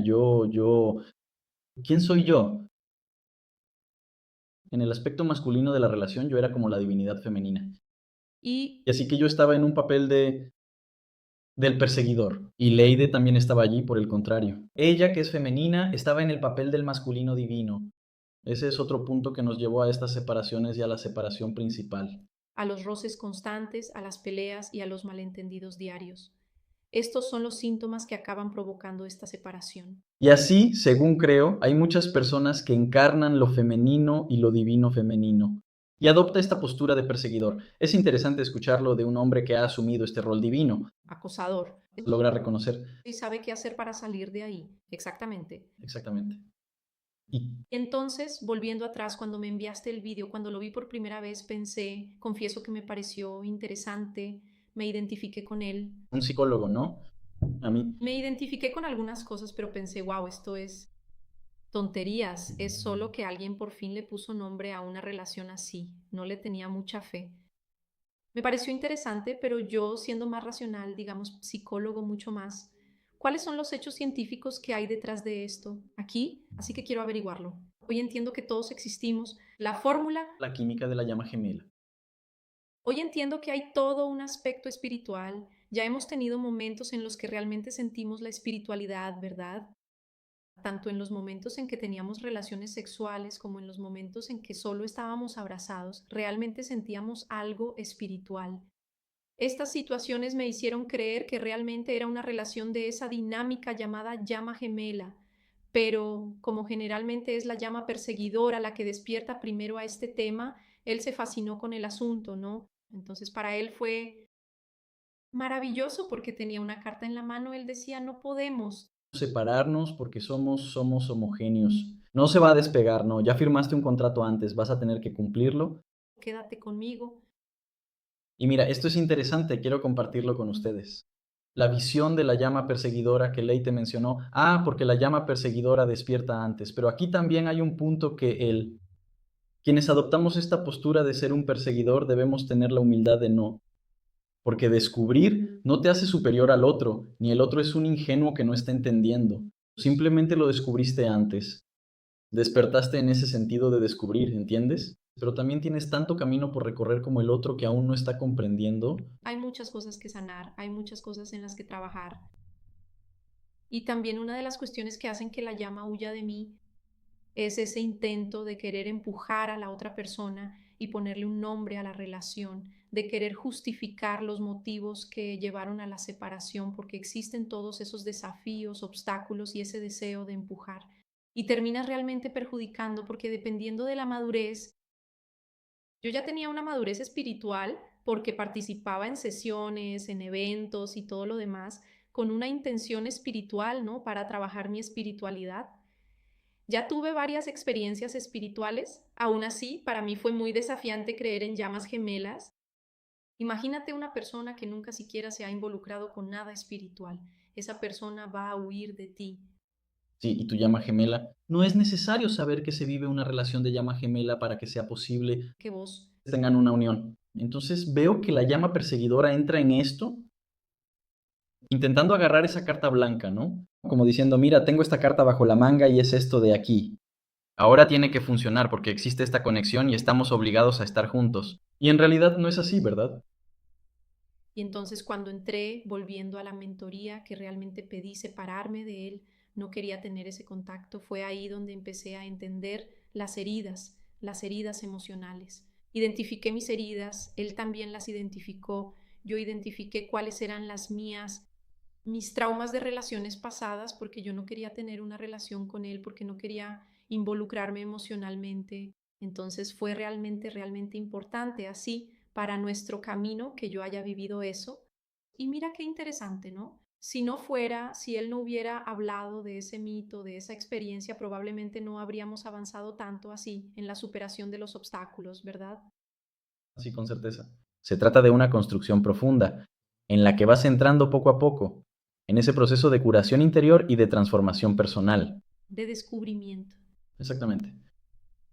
¿quién soy yo? En el aspecto masculino de la relación yo era como la divinidad femenina. Y Y así que yo estaba en un papel del perseguidor. Y Leide también estaba allí por el contrario. Ella, que es femenina, estaba en el papel del masculino divino. Ese es otro punto que nos llevó a estas separaciones y a la separación principal. a los roces constantes, a las peleas y a los malentendidos diarios. Estos son los síntomas que acaban provocando esta separación. Y así, según creo, hay muchas personas que encarnan lo femenino y lo divino femenino. Y adopta esta postura de perseguidor. Es interesante escucharlo de un hombre que ha asumido este rol divino. Acosador. Logra reconocer. Y sabe qué hacer para salir de ahí. Exactamente. Exactamente. Y Entonces, volviendo atrás, cuando me enviaste el vídeo, cuando lo vi por primera vez, pensé, confieso que me pareció interesante, me identifiqué con él. un psicólogo, ¿no? A mí. Me identifiqué con algunas cosas, pero pensé, wow, esto es tonterías. Es solo que alguien por fin le puso nombre a una relación así. No le tenía mucha fe. Me pareció interesante, pero yo, siendo más racional, digamos, psicólogo mucho más, ¿Cuáles son los hechos científicos que hay detrás de esto aquí? Así que quiero averiguarlo. Hoy entiendo que todos existimos. La fórmula. La química de la llama gemela. Hoy entiendo que hay todo un aspecto espiritual. Ya hemos tenido momentos en los que realmente sentimos la espiritualidad, ¿verdad? Tanto en los momentos en que teníamos relaciones sexuales como en los momentos en que solo estábamos abrazados, realmente sentíamos algo espiritual. Estas situaciones me hicieron creer que realmente era una relación de esa dinámica llamada llama gemela, pero como generalmente es la llama perseguidora la que despierta primero a este tema, él se fascinó con el asunto, ¿no? Entonces para él fue maravilloso porque tenía una carta en la mano, él decía, no podemos. Separarnos porque somos homogéneos. No se va a despegar, no. Ya firmaste un contrato antes, vas a tener que cumplirlo. Quédate conmigo. Y mira, esto es interesante, quiero compartirlo con ustedes. La visión de la llama perseguidora que Leite mencionó. Porque la llama perseguidora despierta antes, pero aquí también hay un punto que quienes adoptamos esta postura de ser un perseguidor debemos tener la humildad de no. Porque descubrir no te hace superior al otro, ni el otro es un ingenuo que no está entendiendo. Simplemente lo descubriste antes. Despertaste en ese sentido de descubrir, ¿entiendes? Pero también tienes tanto camino por recorrer como el otro que aún no está comprendiendo. Hay muchas cosas que sanar, hay muchas cosas en las que trabajar. Y también una de las cuestiones que hacen que la llama huya de mí es ese intento de querer empujar a la otra persona y ponerle un nombre a la relación, de querer justificar los motivos que llevaron a la separación, porque existen todos esos desafíos, obstáculos y ese deseo de empujar. Y terminas realmente perjudicando porque dependiendo de la madurez, yo ya tenía una madurez espiritual porque participaba en sesiones, en eventos y todo lo demás con una intención espiritual, ¿no? Para trabajar mi espiritualidad. Ya tuve varias experiencias espirituales, aún así, para mí fue muy desafiante creer en llamas gemelas. Imagínate una persona que nunca siquiera se ha involucrado con nada espiritual. Esa persona va a huir de ti. Sí, y tu llama gemela. No es necesario saber que se vive una relación de llama gemela para que sea posible Que vos. que tengan una unión. Entonces veo que la llama perseguidora entra en esto intentando agarrar esa carta blanca, ¿no? Como diciendo, mira, tengo esta carta bajo la manga y es esto de aquí. Ahora tiene que funcionar porque existe esta conexión y estamos obligados a estar juntos. Y en realidad no es así, ¿verdad? Y entonces cuando entré, volviendo a la mentoría, que realmente pedí separarme de él, no quería tener ese contacto, fue ahí donde empecé a entender las heridas emocionales. Identifiqué mis heridas, él también las identificó, yo identifiqué cuáles eran las mías, mis traumas de relaciones pasadas, porque yo no quería tener una relación con él, porque no quería involucrarme emocionalmente. Entonces fue realmente, realmente importante así para nuestro camino que yo haya vivido eso. Y mira qué interesante, ¿no? Si no fuera, si él no hubiera hablado de ese mito, de esa experiencia, probablemente no habríamos avanzado tanto así en la superación de los obstáculos, ¿verdad? Sí, con certeza. Se trata de una construcción profunda, en la que vas entrando poco a poco, en ese proceso de curación interior y de transformación personal. De descubrimiento. Exactamente.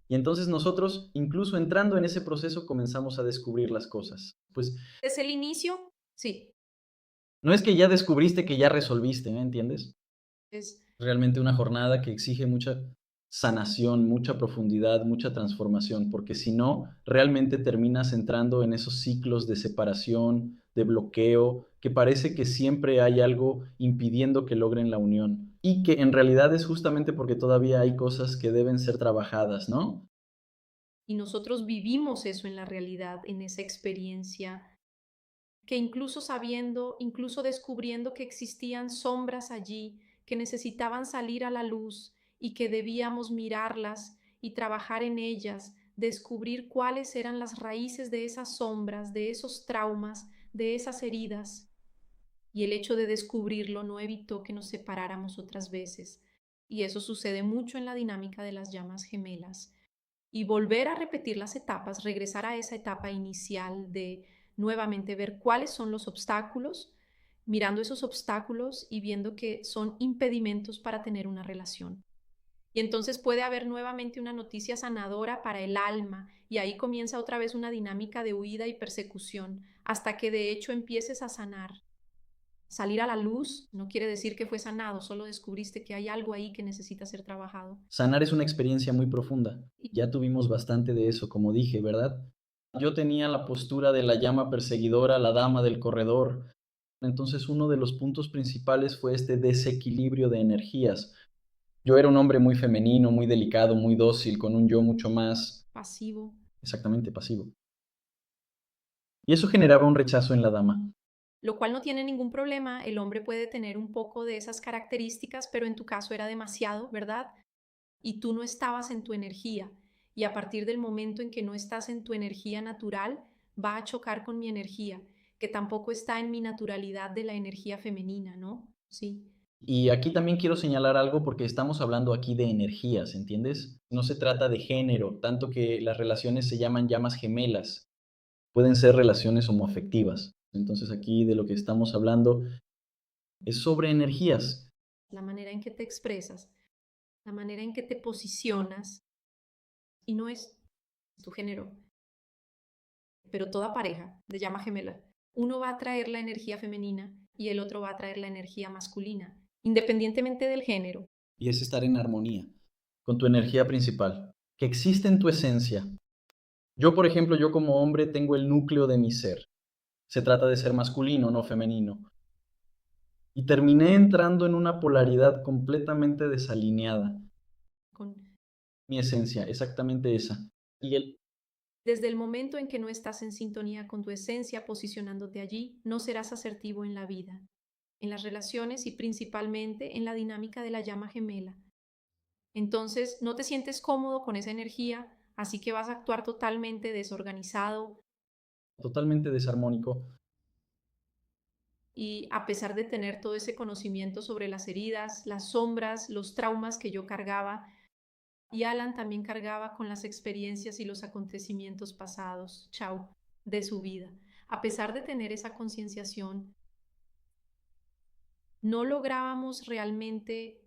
Y entonces nosotros, incluso entrando en ese proceso, comenzamos a descubrir las cosas. Pues ¿Es el inicio? Sí. no es que ya descubriste que ya resolviste, ¿me entiendes? Es Realmente una jornada que exige mucha sanación, mucha profundidad, mucha transformación, porque si no, realmente terminas entrando en esos ciclos de separación, de bloqueo, que parece que siempre hay algo impidiendo que logren la unión. Y que en realidad es justamente porque todavía hay cosas que deben ser trabajadas, ¿no? y nosotros vivimos eso en la realidad, en esa experiencia, que incluso sabiendo, incluso descubriendo que existían sombras allí, que necesitaban salir a la luz y que debíamos mirarlas y trabajar en ellas, descubrir cuáles eran las raíces de esas sombras, de esos traumas, de esas heridas. Y el hecho de descubrirlo no evitó que nos separáramos otras veces. Y eso sucede mucho en la dinámica de las llamas gemelas y volver a repetir las etapas, regresar a esa etapa inicial de nuevamente ver cuáles son los obstáculos, mirando esos obstáculos y viendo que son impedimentos para tener una relación. Y entonces puede haber nuevamente una noticia sanadora para el alma y ahí comienza otra vez una dinámica de huida y persecución hasta que de hecho empieces a sanar. Salir a la luz no quiere decir que fue sanado, solo descubriste que hay algo ahí que necesita ser trabajado. Sanar es una experiencia muy profunda. Y Ya tuvimos bastante de eso, como dije, ¿verdad? Yo tenía la postura de la llama perseguidora, la dama del corredor. Entonces uno de los puntos principales fue este desequilibrio de energías. Yo era un hombre muy femenino, muy delicado, muy dócil, con un yo mucho más pasivo, exactamente pasivo. Y eso generaba un rechazo en la dama. lo cual no tiene ningún problema. El hombre puede tener un poco de esas características, pero en tu caso era demasiado, ¿verdad? Y tú no estabas en tu energía. Y a partir del momento en que no estás en tu energía natural, va a chocar con mi energía, que tampoco está en mi naturalidad de la energía femenina, ¿no? Sí. Y aquí también quiero señalar algo porque estamos hablando aquí de energías, ¿entiendes? No se trata de género, tanto que las relaciones se llaman llamas gemelas. Pueden ser relaciones homoafectivas. Entonces aquí de lo que estamos hablando es sobre energías. La manera en que te expresas, la manera en que te posicionas, y no es tu género, pero toda pareja de llama gemela, uno va a traer la energía femenina y el otro va a traer la energía masculina, independientemente del género. Y es estar en armonía con tu energía principal, que existe en tu esencia. Yo, por ejemplo, yo como hombre tengo el núcleo de mi ser. Se trata de ser masculino, no femenino. Y terminé entrando en una polaridad completamente desalineada. Con Mi esencia, exactamente esa. Y Desde el momento en que no estás en sintonía con tu esencia posicionándote allí, no serás asertivo en la vida, en las relaciones y principalmente en la dinámica de la llama gemela. Entonces, no te sientes cómodo con esa energía, así que vas a actuar totalmente desorganizado totalmente desarmónico. y a pesar de tener todo ese conocimiento sobre las heridas, las sombras, los traumas que yo cargaba, y Alan también cargaba con las experiencias y los acontecimientos pasados, chau, de su vida. A pesar de tener esa concienciación, no lográbamos realmente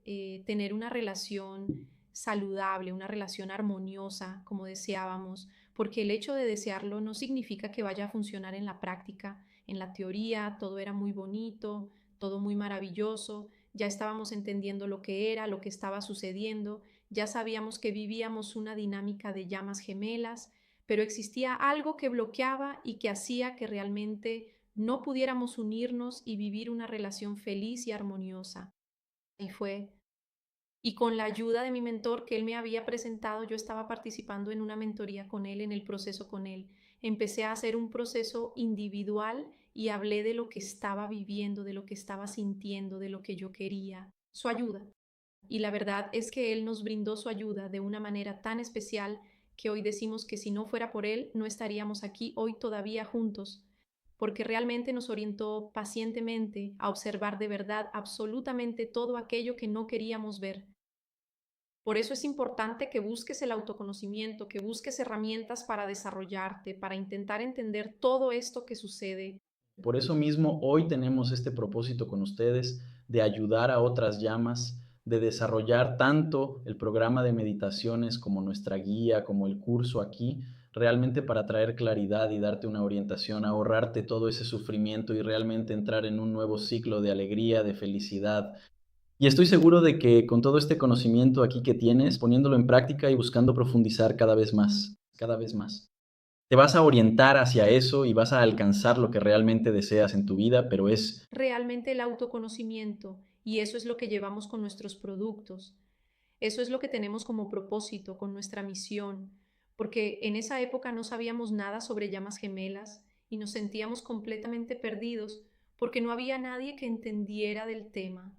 tener una relación saludable, una relación armoniosa como deseábamos, porque el hecho de desearlo no significa que vaya a funcionar en la práctica. En la teoría todo era muy bonito, todo muy maravilloso, ya estábamos entendiendo lo que era, lo que estaba sucediendo, ya sabíamos que vivíamos una dinámica de llamas gemelas, pero existía algo que bloqueaba y que hacía que realmente no pudiéramos unirnos y vivir una relación feliz y armoniosa. Y fue, y con la ayuda de mi mentor que él me había presentado, yo estaba participando en una mentoría con él, en el proceso con él. Empecé a hacer un proceso individual y hablé de lo que estaba viviendo, de lo que estaba sintiendo, de lo que yo quería, su ayuda. Y la verdad es que él nos brindó su ayuda de una manera tan especial que hoy decimos que si no fuera por él, no estaríamos aquí hoy todavía juntos, porque realmente nos orientó pacientemente a observar de verdad absolutamente todo aquello que no queríamos ver. Por eso es importante que busques el autoconocimiento, que busques herramientas para desarrollarte, para intentar entender todo esto que sucede. Por eso mismo hoy tenemos este propósito con ustedes de ayudar a otras llamas, de desarrollar tanto el programa de meditaciones como nuestra guía, como el curso aquí, realmente para traer claridad y darte una orientación, ahorrarte todo ese sufrimiento y realmente entrar en un nuevo ciclo de alegría, de felicidad. Y estoy seguro de que con todo este conocimiento aquí que tienes, poniéndolo en práctica y buscando profundizar cada vez más, te vas a orientar hacia eso y vas a alcanzar lo que realmente deseas en tu vida, pero es Realmente el autoconocimiento, y eso es lo que llevamos con nuestros productos. Eso es lo que tenemos como propósito, con nuestra misión, porque en esa época no sabíamos nada sobre llamas gemelas y nos sentíamos completamente perdidos porque no había nadie que entendiera del tema.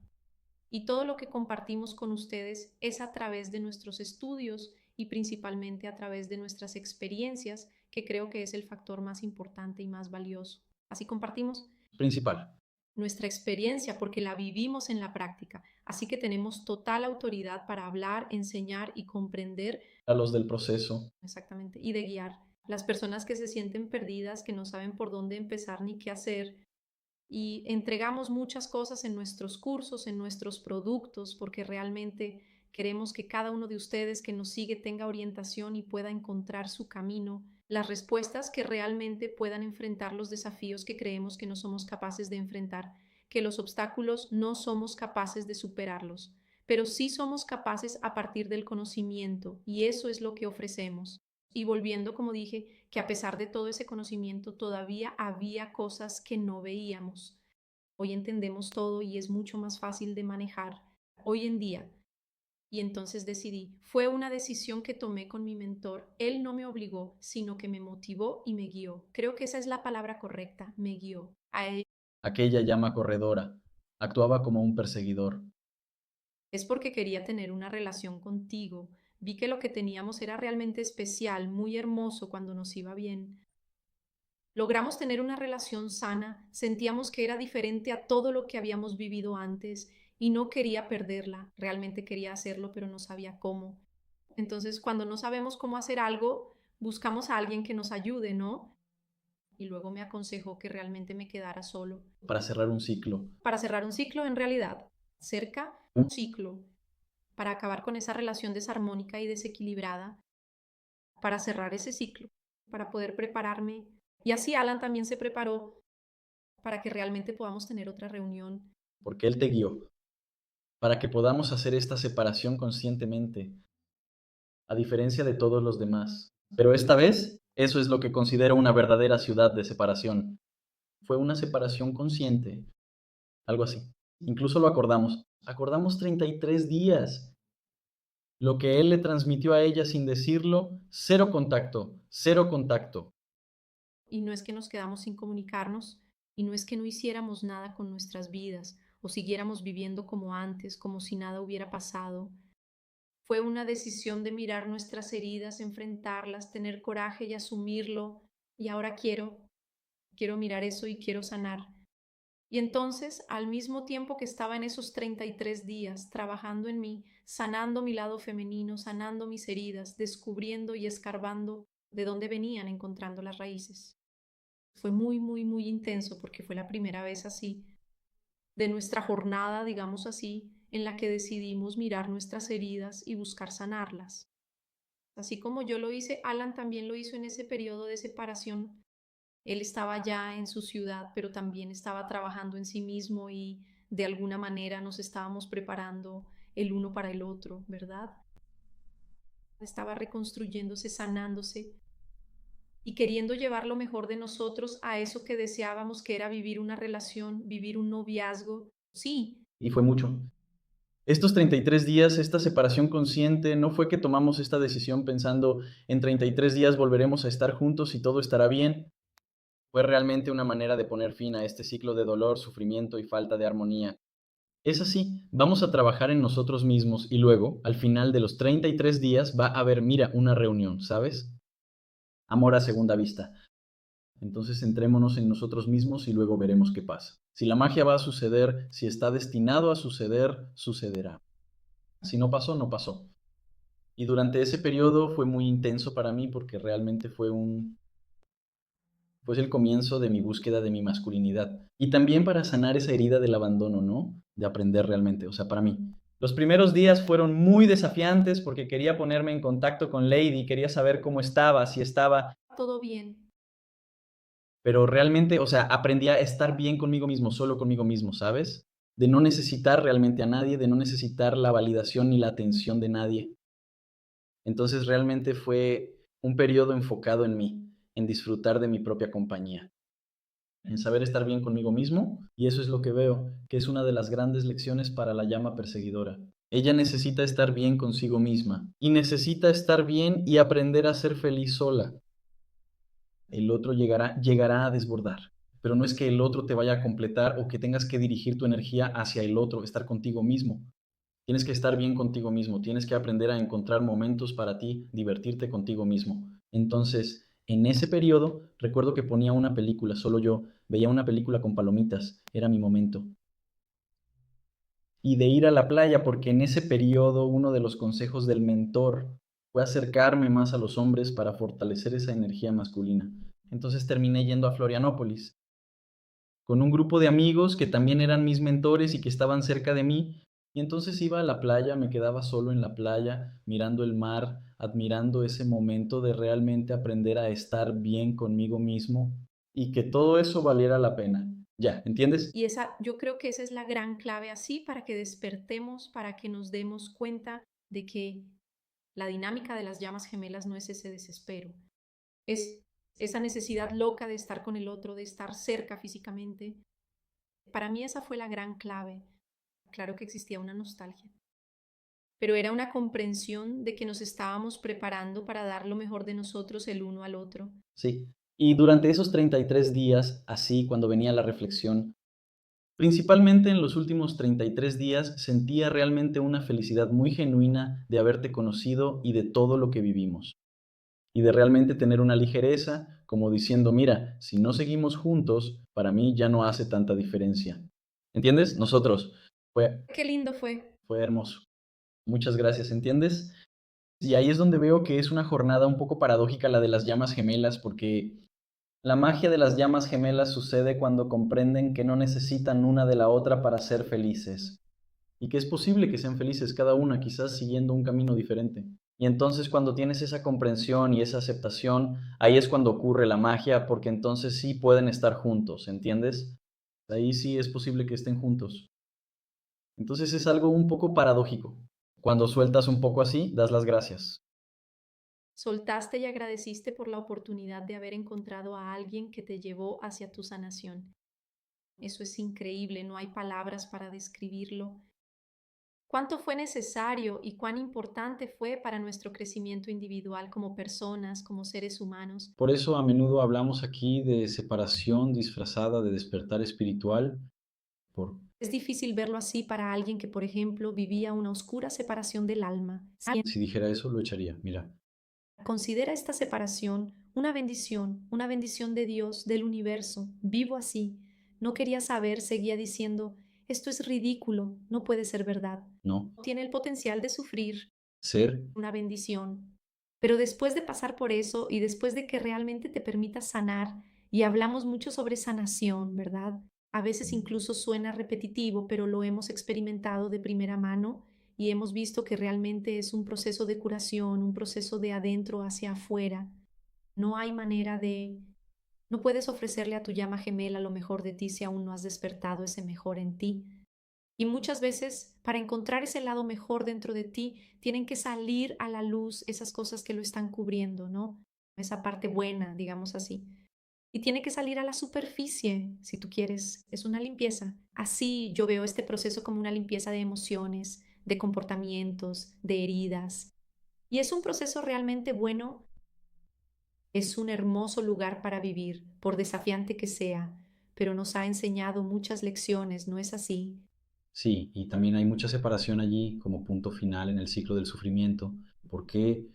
Y todo lo que compartimos con ustedes es a través de nuestros estudios y principalmente a través de nuestras experiencias, que creo que es el factor más importante y más valioso. Así compartimos principal. nuestra experiencia porque la vivimos en la práctica. Así que tenemos total autoridad para hablar, enseñar y comprender A los del proceso. exactamente y de guiar. Las personas que se sienten perdidas, que no saben por dónde empezar ni qué hacer, y entregamos muchas cosas en nuestros cursos, en nuestros productos, porque realmente queremos que cada uno de ustedes que nos sigue tenga orientación y pueda encontrar su camino, las respuestas que realmente puedan enfrentar los desafíos que creemos que no somos capaces de enfrentar. que los obstáculos no somos capaces de superarlos, pero sí somos capaces a partir del conocimiento, y eso es lo que ofrecemos. Y volviendo, como dije, que a pesar de todo ese conocimiento, todavía había cosas que no veíamos. Hoy entendemos todo y es mucho más fácil de manejar hoy en día. Y entonces decidí, fue una decisión que tomé con mi mentor. Él no me obligó, sino que me motivó y me guió. Creo que esa es la palabra correcta, me guió. A él Aquella llama corredora actuaba como un perseguidor. es porque quería tener una relación contigo. Vi que lo que teníamos era realmente especial, muy hermoso cuando nos iba bien. Logramos tener una relación sana, sentíamos que era diferente a todo lo que habíamos vivido antes y no quería perderla. Realmente quería hacerlo, pero no sabía cómo. Entonces, cuando no sabemos cómo hacer algo, buscamos a alguien que nos ayude, ¿no? Y luego me aconsejó que realmente me quedara solo. Para cerrar un ciclo. Para cerrar un ciclo, en realidad, cerca un ciclo, para acabar con esa relación desarmónica y desequilibrada, para cerrar ese ciclo, para poder prepararme. Y así Alan también se preparó para que realmente podamos tener otra reunión. Porque Él te guió, para que podamos hacer esta separación conscientemente, a diferencia de todos los demás. Pero esta vez, eso es lo que considero una verdadera ciudad de separación. Fue una separación consciente, algo así. Incluso lo acordamos. Acordamos 33 días. Lo que él le transmitió a ella sin decirlo, cero contacto, cero contacto. Y no es que nos quedamos sin comunicarnos, y no es que no hiciéramos nada con nuestras vidas, o siguiéramos viviendo como antes, como si nada hubiera pasado. Fue una decisión de mirar nuestras heridas, enfrentarlas, tener coraje y asumirlo. Y ahora quiero mirar eso y quiero sanar. Y entonces, al mismo tiempo que estaba en esos 33 días trabajando en mí, sanando mi lado femenino, sanando mis heridas, descubriendo y escarbando de dónde venían, encontrando las raíces. Fue muy, muy, muy intenso porque fue la primera vez así, de nuestra jornada, digamos así, en la que decidimos mirar nuestras heridas y buscar sanarlas. Así como yo lo hice, Alan también lo hizo en ese periodo de separación. Él estaba ya en su ciudad, pero también estaba trabajando en sí mismo y de alguna manera nos estábamos preparando el uno para el otro, ¿verdad? Estaba reconstruyéndose, sanándose y queriendo llevar lo mejor de nosotros a eso que deseábamos, que era vivir una relación, vivir un noviazgo. Sí, Y fue mucho. Estos 33 días, esta separación consciente, no fue que tomamos esta decisión pensando en 33 días volveremos a estar juntos y todo estará bien. Fue realmente una manera de poner fin a este ciclo de dolor, sufrimiento y falta de armonía. Es así, vamos a trabajar en nosotros mismos y luego, al final de los 33 días, va a haber, mira, una reunión, ¿sabes? Amor a segunda vista. Entonces centrémonos en nosotros mismos y luego veremos qué pasa. Si la magia va a suceder, si está destinado a suceder, sucederá. Si no pasó, no pasó. Y durante ese periodo fue muy intenso para mí porque realmente fue el comienzo de mi búsqueda de mi masculinidad. Y también para sanar esa herida del abandono, ¿no? De aprender realmente, o sea, para mí. Los primeros días fueron muy desafiantes porque quería ponerme en contacto con Lady, quería saber cómo estaba, si estaba, todo bien. pero realmente, o sea, aprendí a estar bien conmigo mismo, solo conmigo mismo, ¿sabes? De no necesitar realmente a nadie, de no necesitar la validación ni la atención de nadie. Entonces realmente fue un periodo enfocado en mí, en disfrutar de mi propia compañía, en saber estar bien conmigo mismo, y eso es lo que veo, que es una de las grandes lecciones para la llama perseguidora. Ella necesita estar bien consigo misma, y necesita estar bien y aprender a ser feliz sola. El otro llegará a desbordar, pero no es que el otro te vaya a completar o que tengas que dirigir tu energía hacia el otro, estar contigo mismo. Tienes que estar bien contigo mismo, tienes que aprender a encontrar momentos para ti, divertirte contigo mismo. Entonces, en ese periodo, recuerdo que ponía una película, solo yo, veía una película con palomitas, era mi momento. Y de ir a la playa, porque en ese periodo uno de los consejos del mentor fue acercarme más a los hombres para fortalecer esa energía masculina. Entonces terminé yendo a Florianópolis con un grupo de amigos que también eran mis mentores y que estaban cerca de mí. Y entonces iba a la playa, me quedaba solo en la playa, mirando el mar, admirando ese momento de realmente aprender a estar bien conmigo mismo y que todo eso valiera la pena. Ya, ¿entiendes? Y yo creo que esa es la gran clave así para que despertemos, para que nos demos cuenta de que la dinámica de las llamas gemelas no es ese desespero, es esa necesidad loca de estar con el otro, de estar cerca físicamente. Para mí esa fue la gran clave. Claro que existía una nostalgia, pero era una comprensión de que nos estábamos preparando para dar lo mejor de nosotros el uno al otro. Sí. Y durante esos 33 días, así, cuando venía la reflexión, principalmente en los últimos 33 días, sentía realmente una felicidad muy genuina de haberte conocido y de todo lo que vivimos. Y de realmente tener una ligereza, como diciendo, mira, si no seguimos juntos, para mí ya no hace tanta diferencia. ¿Entiendes? Nosotros. Fue, Qué lindo fue. fue hermoso. Muchas gracias, ¿entiendes? Y ahí es donde veo que es una jornada un poco paradójica la de las llamas gemelas, porque la magia de las llamas gemelas sucede cuando comprenden que no necesitan una de la otra para ser felices y que es posible que sean felices cada una, quizás siguiendo un camino diferente. Y entonces cuando tienes esa comprensión y esa aceptación, ahí es cuando ocurre la magia, porque entonces sí pueden estar juntos, ¿entiendes? Ahí sí es posible que estén juntos. Entonces es algo un poco paradójico. Cuando sueltas un poco así, das las gracias. Soltaste y agradeciste por la oportunidad de haber encontrado a alguien que te llevó hacia tu sanación. Eso es increíble, no hay palabras para describirlo. ¿Cuánto fue necesario y cuán importante fue para nuestro crecimiento individual como personas, como seres humanos? Por eso a menudo hablamos aquí de separación disfrazada de despertar espiritual, por Es difícil verlo así para alguien que, por ejemplo, vivía una oscura separación del alma. si dijera eso lo echaría, mira. Considera esta separación una bendición de Dios, del universo. Vivo así. No quería saber, seguía diciendo, esto es ridículo, no puede ser verdad. No, Tiene el potencial de sufrir, ser, una bendición. Pero después de pasar por eso y después de que realmente te permitas sanar, y hablamos mucho sobre sanación, ¿verdad? A veces incluso suena repetitivo, pero lo hemos experimentado de primera mano y hemos visto que realmente es un proceso de curación, un proceso de adentro hacia afuera. No hay manera de... No puedes ofrecerle a tu llama gemela lo mejor de ti si aún no has despertado ese mejor en ti. Y muchas veces, para encontrar ese lado mejor dentro de ti, tienen que salir a la luz esas cosas que lo están cubriendo, ¿no? Esa parte buena, digamos así. Y tiene que salir a la superficie, si tú quieres. Es una limpieza. Así yo veo este proceso como una limpieza de emociones, de comportamientos, de heridas. Y es un proceso realmente bueno. Es un hermoso lugar para vivir, por desafiante que sea, pero nos ha enseñado muchas lecciones, ¿no es así? sí, y también hay mucha separación allí como punto final en el ciclo del sufrimiento, porque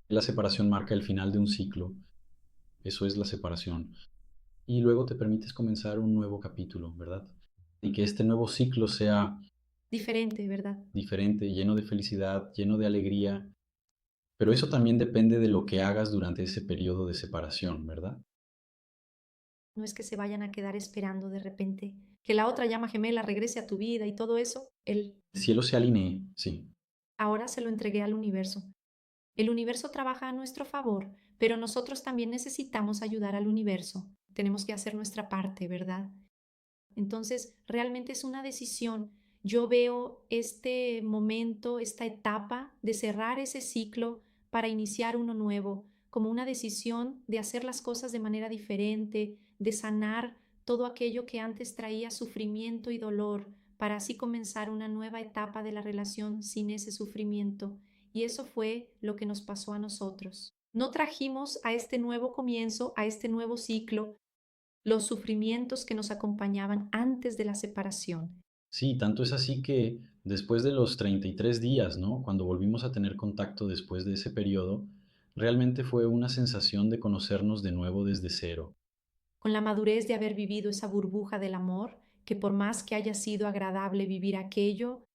la separación marca el final de un ciclo, eso es la separación, y luego te permites comenzar un nuevo capítulo, ¿verdad? Y que este nuevo ciclo sea Diferente, ¿verdad? diferente, lleno de felicidad, lleno de alegría, pero eso también depende de lo que hagas durante ese periodo de separación, ¿verdad? No es que se vayan a quedar esperando de repente que la otra llama gemela regrese a tu vida y todo eso. El cielo se alinee, sí, Ahora se lo entregué al universo. El universo trabaja a nuestro favor, pero nosotros también necesitamos ayudar al universo. Tenemos que hacer nuestra parte, ¿verdad? Entonces, realmente es una decisión. Yo veo este momento, esta etapa de cerrar ese ciclo para iniciar uno nuevo, como una decisión de hacer las cosas de manera diferente, de sanar todo aquello que antes traía sufrimiento y dolor, para así comenzar una nueva etapa de la relación sin ese sufrimiento. Y eso fue lo que nos pasó a nosotros. No trajimos a este nuevo comienzo, a este nuevo ciclo, los sufrimientos que nos acompañaban antes de la separación. sí, tanto es así que después de los 33 días, ¿no? Cuando volvimos a tener contacto después de ese periodo, realmente fue una sensación de conocernos de nuevo desde cero. Con la madurez de haber vivido esa burbuja del amor, que por más que haya sido agradable vivir aquello,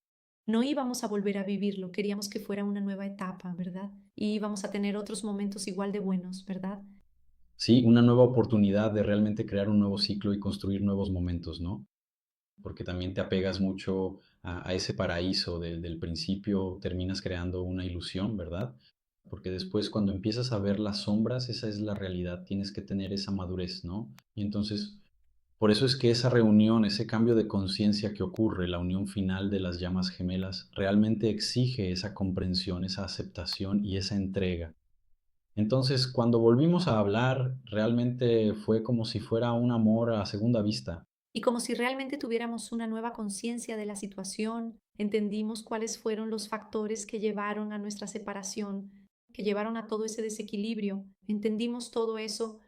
no íbamos a volver a vivirlo, queríamos que fuera una nueva etapa, ¿verdad? Y íbamos a tener otros momentos igual de buenos, ¿verdad? Sí, una nueva oportunidad de realmente crear un nuevo ciclo y construir nuevos momentos, ¿no? Porque también te apegas mucho a ese paraíso del principio, terminas creando una ilusión, ¿verdad? porque después cuando empiezas a ver las sombras, esa es la realidad, tienes que tener esa madurez, ¿no? Y entonces, por eso es que esa reunión, ese cambio de conciencia que ocurre, la unión final de las llamas gemelas, realmente exige esa comprensión, esa aceptación y esa entrega. Entonces, cuando volvimos a hablar, realmente fue como si fuera un amor a segunda vista. Y como si realmente tuviéramos una nueva conciencia de la situación, entendimos cuáles fueron los factores que llevaron a nuestra separación, que llevaron a todo ese desequilibrio. Entendimos todo eso,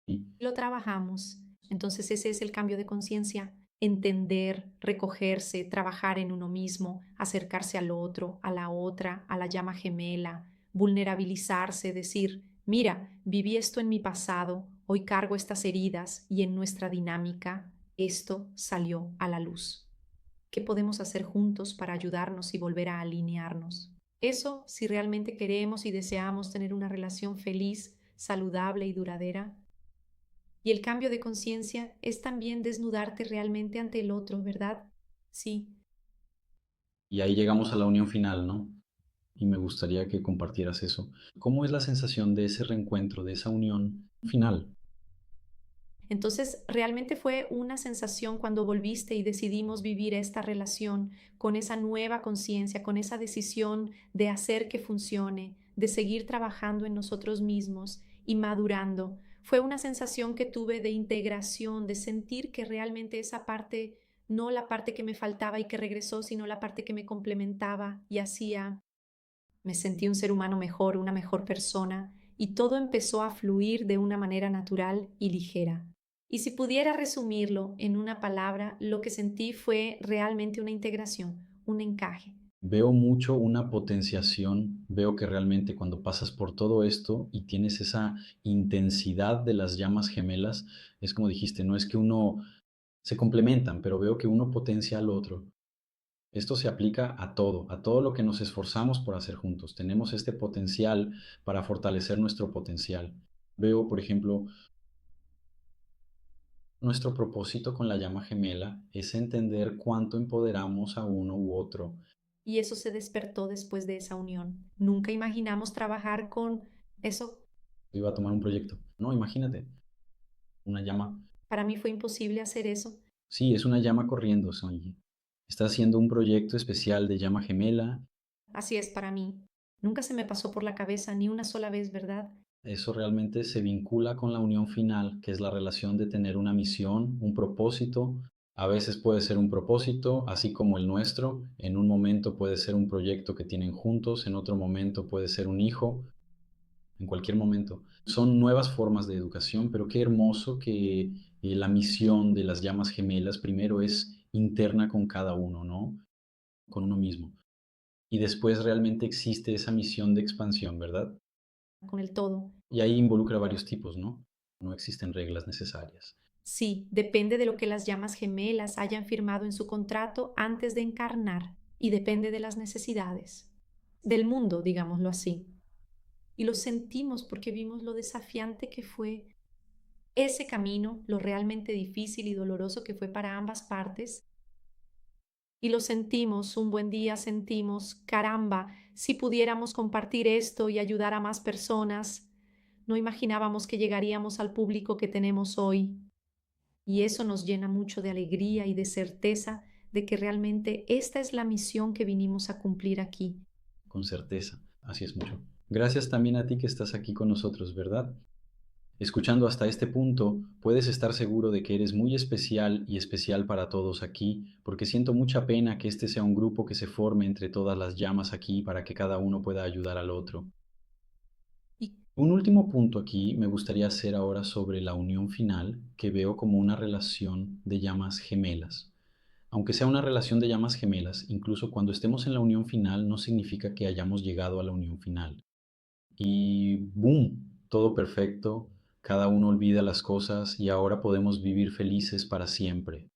Y, lo trabajamos. Entonces ese es el cambio de conciencia, entender, recogerse, trabajar en uno mismo, acercarse al otro, a la otra, a la llama gemela, vulnerabilizarse, decir, mira, viví esto en mi pasado, hoy cargo estas heridas y en nuestra dinámica esto salió a la luz. ¿Qué podemos hacer juntos para ayudarnos y volver a alinearnos? Eso, si realmente queremos y deseamos tener una relación feliz, saludable y duradera. Y el cambio de conciencia es también desnudarte realmente ante el otro, ¿verdad? Sí. y ahí llegamos a la unión final, ¿no? Y me gustaría que compartieras eso. ¿Cómo es la sensación de ese reencuentro, de esa unión final? Entonces, realmente fue una sensación cuando volviste y decidimos vivir esta relación con esa nueva conciencia, con esa decisión de hacer que funcione, de seguir trabajando en nosotros mismos y madurando. Fue una sensación que tuve de integración, de sentir que realmente esa parte, no la parte que me faltaba y que regresó, sino la parte que me complementaba y hacía. Me sentí un ser humano mejor, una mejor persona, y todo empezó a fluir de una manera natural y ligera. Y si pudiera resumirlo en una palabra, lo que sentí fue realmente una integración, un encaje. Veo mucho una potenciación, veo que realmente cuando pasas por todo esto y tienes esa intensidad de las llamas gemelas, es como dijiste, no es que uno se complementan, pero veo que uno potencia al otro. Esto se aplica a todo lo que nos esforzamos por hacer juntos. Tenemos este potencial para fortalecer nuestro potencial. Veo, por ejemplo, nuestro propósito con la llama gemela es entender cuánto empoderamos a uno u otro. Y eso se despertó después de esa unión. Nunca imaginamos trabajar con eso. Iba a tomar un proyecto. No, imagínate, una llama. Para mí fue imposible hacer eso. Sí, es una llama corriendo, Sonji. Está haciendo un proyecto especial de llama gemela. Así es para mí. Nunca se me pasó por la cabeza ni una sola vez, ¿verdad? Eso realmente se vincula con la unión final, que es la relación de tener una misión, un propósito. A veces puede ser un propósito, así como el nuestro. En un momento puede ser un proyecto que tienen juntos, en otro momento puede ser un hijo, en cualquier momento. Son nuevas formas de educación, pero qué hermoso que la misión de las llamas gemelas primero es interna con cada uno, ¿no? Con uno mismo. Y después realmente existe esa misión de expansión, ¿verdad? Con el todo. Y ahí involucra varios tipos, ¿no? No existen reglas necesarias. Sí, depende de lo que las llamas gemelas hayan firmado en su contrato antes de encarnar y depende de las necesidades del mundo, digámoslo así. Y lo sentimos porque vimos lo desafiante que fue ese camino, lo realmente difícil y doloroso que fue para ambas partes. Y lo sentimos, un buen día sentimos, caramba, si pudiéramos compartir esto y ayudar a más personas, no imaginábamos que llegaríamos al público que tenemos hoy. Y eso nos llena mucho de alegría y de certeza de que realmente esta es la misión que vinimos a cumplir aquí. Con certeza. Así es mucho. Gracias también a ti que estás aquí con nosotros, ¿verdad? Escuchando hasta este punto, puedes estar seguro de que eres muy especial y especial para todos aquí, porque siento mucha pena que este sea un grupo que se forme entre todas las llamas aquí para que cada uno pueda ayudar al otro. Y Un último punto aquí me gustaría hacer ahora sobre la unión final, que veo como una relación de llamas gemelas. Aunque sea una relación de llamas gemelas, incluso cuando estemos en la unión final, no significa que hayamos llegado a la unión final. Y ¡boom! Todo perfecto, cada uno olvida las cosas y ahora podemos vivir felices para siempre.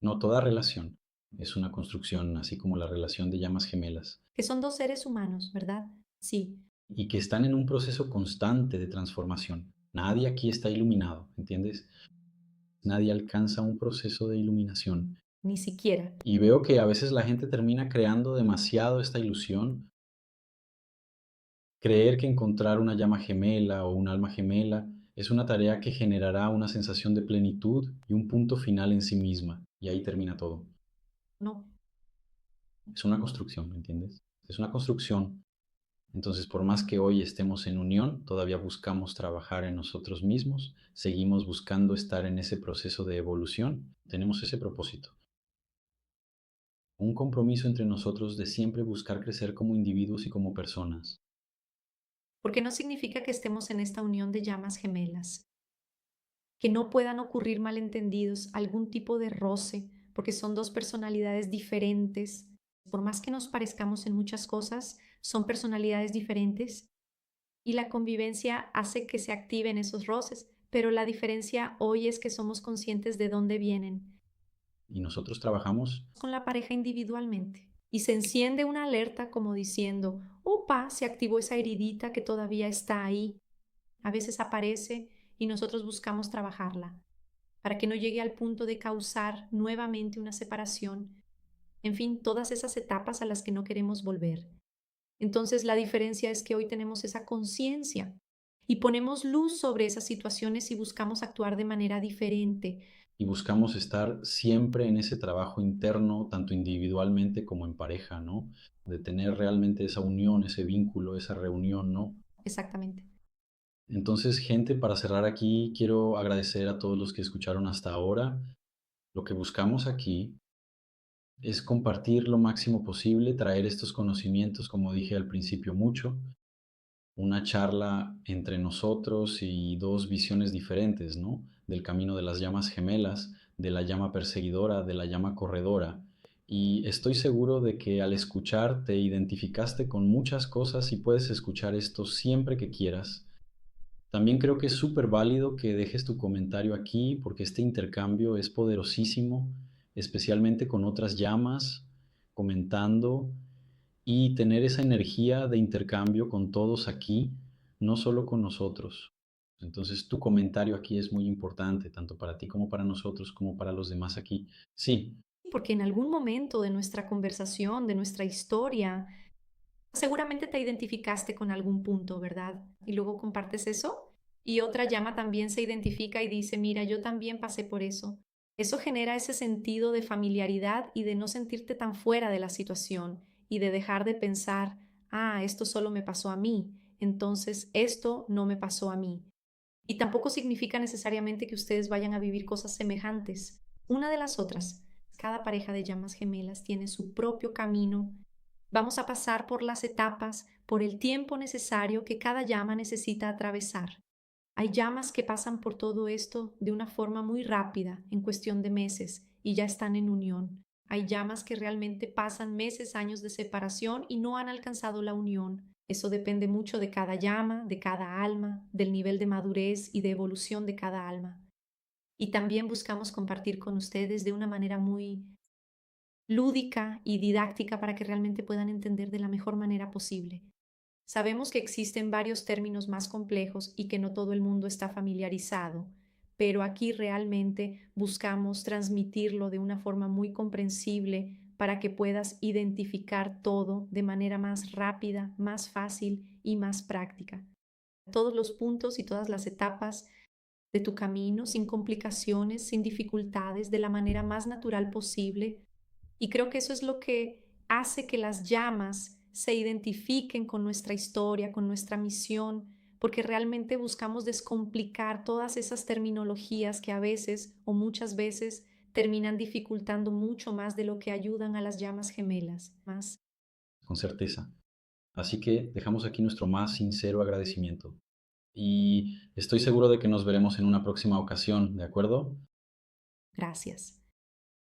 No toda relación es una construcción, así como la relación de llamas gemelas, que son dos seres humanos, ¿verdad? Sí, y que están en un proceso constante de transformación. Nadie aquí está iluminado, ¿entiendes? Nadie alcanza un proceso de iluminación. ni siquiera. Y veo que a veces la gente termina creando demasiado esta ilusión Creer que encontrar una llama gemela o un alma gemela es una tarea que generará una sensación de plenitud y un punto final en sí misma, y ahí termina todo. No. Es una construcción, ¿me entiendes? Es una construcción. Entonces, por más que hoy estemos en unión, todavía buscamos trabajar en nosotros mismos, seguimos buscando estar en ese proceso de evolución, tenemos ese propósito. Un compromiso entre nosotros de siempre buscar crecer como individuos y como personas. Porque no significa que estemos en esta unión de llamas gemelas, que no puedan ocurrir malentendidos, algún tipo de roce, porque son dos personalidades diferentes. Por más que nos parezcamos en muchas cosas, son personalidades diferentes y la convivencia hace que se activen esos roces, pero la diferencia hoy es que somos conscientes de dónde vienen Y nosotros trabajamos con la pareja individualmente. Y se enciende una alerta como diciendo, opa, se activó esa heridita que todavía está ahí. A veces aparece y nosotros buscamos trabajarla para que no llegue al punto de causar nuevamente una separación. En fin, todas esas etapas a las que no queremos volver. Entonces la diferencia es que hoy tenemos esa conciencia y ponemos luz sobre esas situaciones y buscamos actuar de manera diferente. y buscamos estar siempre en ese trabajo interno, tanto individualmente como en pareja, ¿no? De tener realmente esa unión, ese vínculo, esa reunión, ¿no? Exactamente. Entonces, gente, para cerrar aquí, quiero agradecer a todos los que escucharon hasta ahora. Lo que buscamos aquí es compartir lo máximo posible, traer estos conocimientos, como dije al principio, mucho, una charla entre nosotros y dos visiones diferentes, ¿no? Del camino de las llamas gemelas, de la llama perseguidora, de la llama corredora. Y estoy seguro de que al escuchar te identificaste con muchas cosas y puedes escuchar esto siempre que quieras. También creo que es súper válido que dejes tu comentario aquí porque este intercambio es poderosísimo, especialmente con otras llamas, comentando y tener esa energía de intercambio con todos aquí, no solo con nosotros. Entonces tu comentario aquí es muy importante, tanto para ti como para nosotros, como para los demás aquí. Sí, Porque en algún momento de nuestra conversación, de nuestra historia, seguramente te identificaste con algún punto, ¿verdad? Y luego compartes eso y otra llama también se identifica y dice, mira, yo también pasé por eso. Eso genera ese sentido de familiaridad y de no sentirte tan fuera de la situación y de dejar de pensar, ah, esto solo me pasó a mí, entonces esto no me pasó a mí. Y tampoco significa necesariamente que ustedes vayan a vivir cosas semejantes, una de las otras. Cada pareja de llamas gemelas tiene su propio camino. Vamos a pasar por las etapas, por el tiempo necesario que cada llama necesita atravesar. Hay llamas que pasan por todo esto de una forma muy rápida, en cuestión de meses, y ya están en unión. Hay llamas que realmente pasan meses, años de separación y no han alcanzado la unión. Eso depende mucho de cada llama, de cada alma, del nivel de madurez y de evolución de cada alma. Y también buscamos compartir con ustedes de una manera muy lúdica y didáctica para que realmente puedan entender de la mejor manera posible. Sabemos que existen varios términos más complejos y que no todo el mundo está familiarizado, pero aquí realmente buscamos transmitirlo de una forma muy comprensible para que puedas identificar todo de manera más rápida, más fácil y más práctica. Todos los puntos y todas las etapas de tu camino sin complicaciones, sin dificultades, de la manera más natural posible. Y creo que eso es lo que hace que las llamas se identifiquen con nuestra historia, con nuestra misión, porque realmente buscamos descomplicar todas esas terminologías que a veces o muchas veces terminan dificultando mucho más de lo que ayudan a las llamas gemelas. Más. con certeza. Así que dejamos aquí nuestro más sincero agradecimiento. Y estoy seguro de que nos veremos en una próxima ocasión, ¿de acuerdo? Gracias.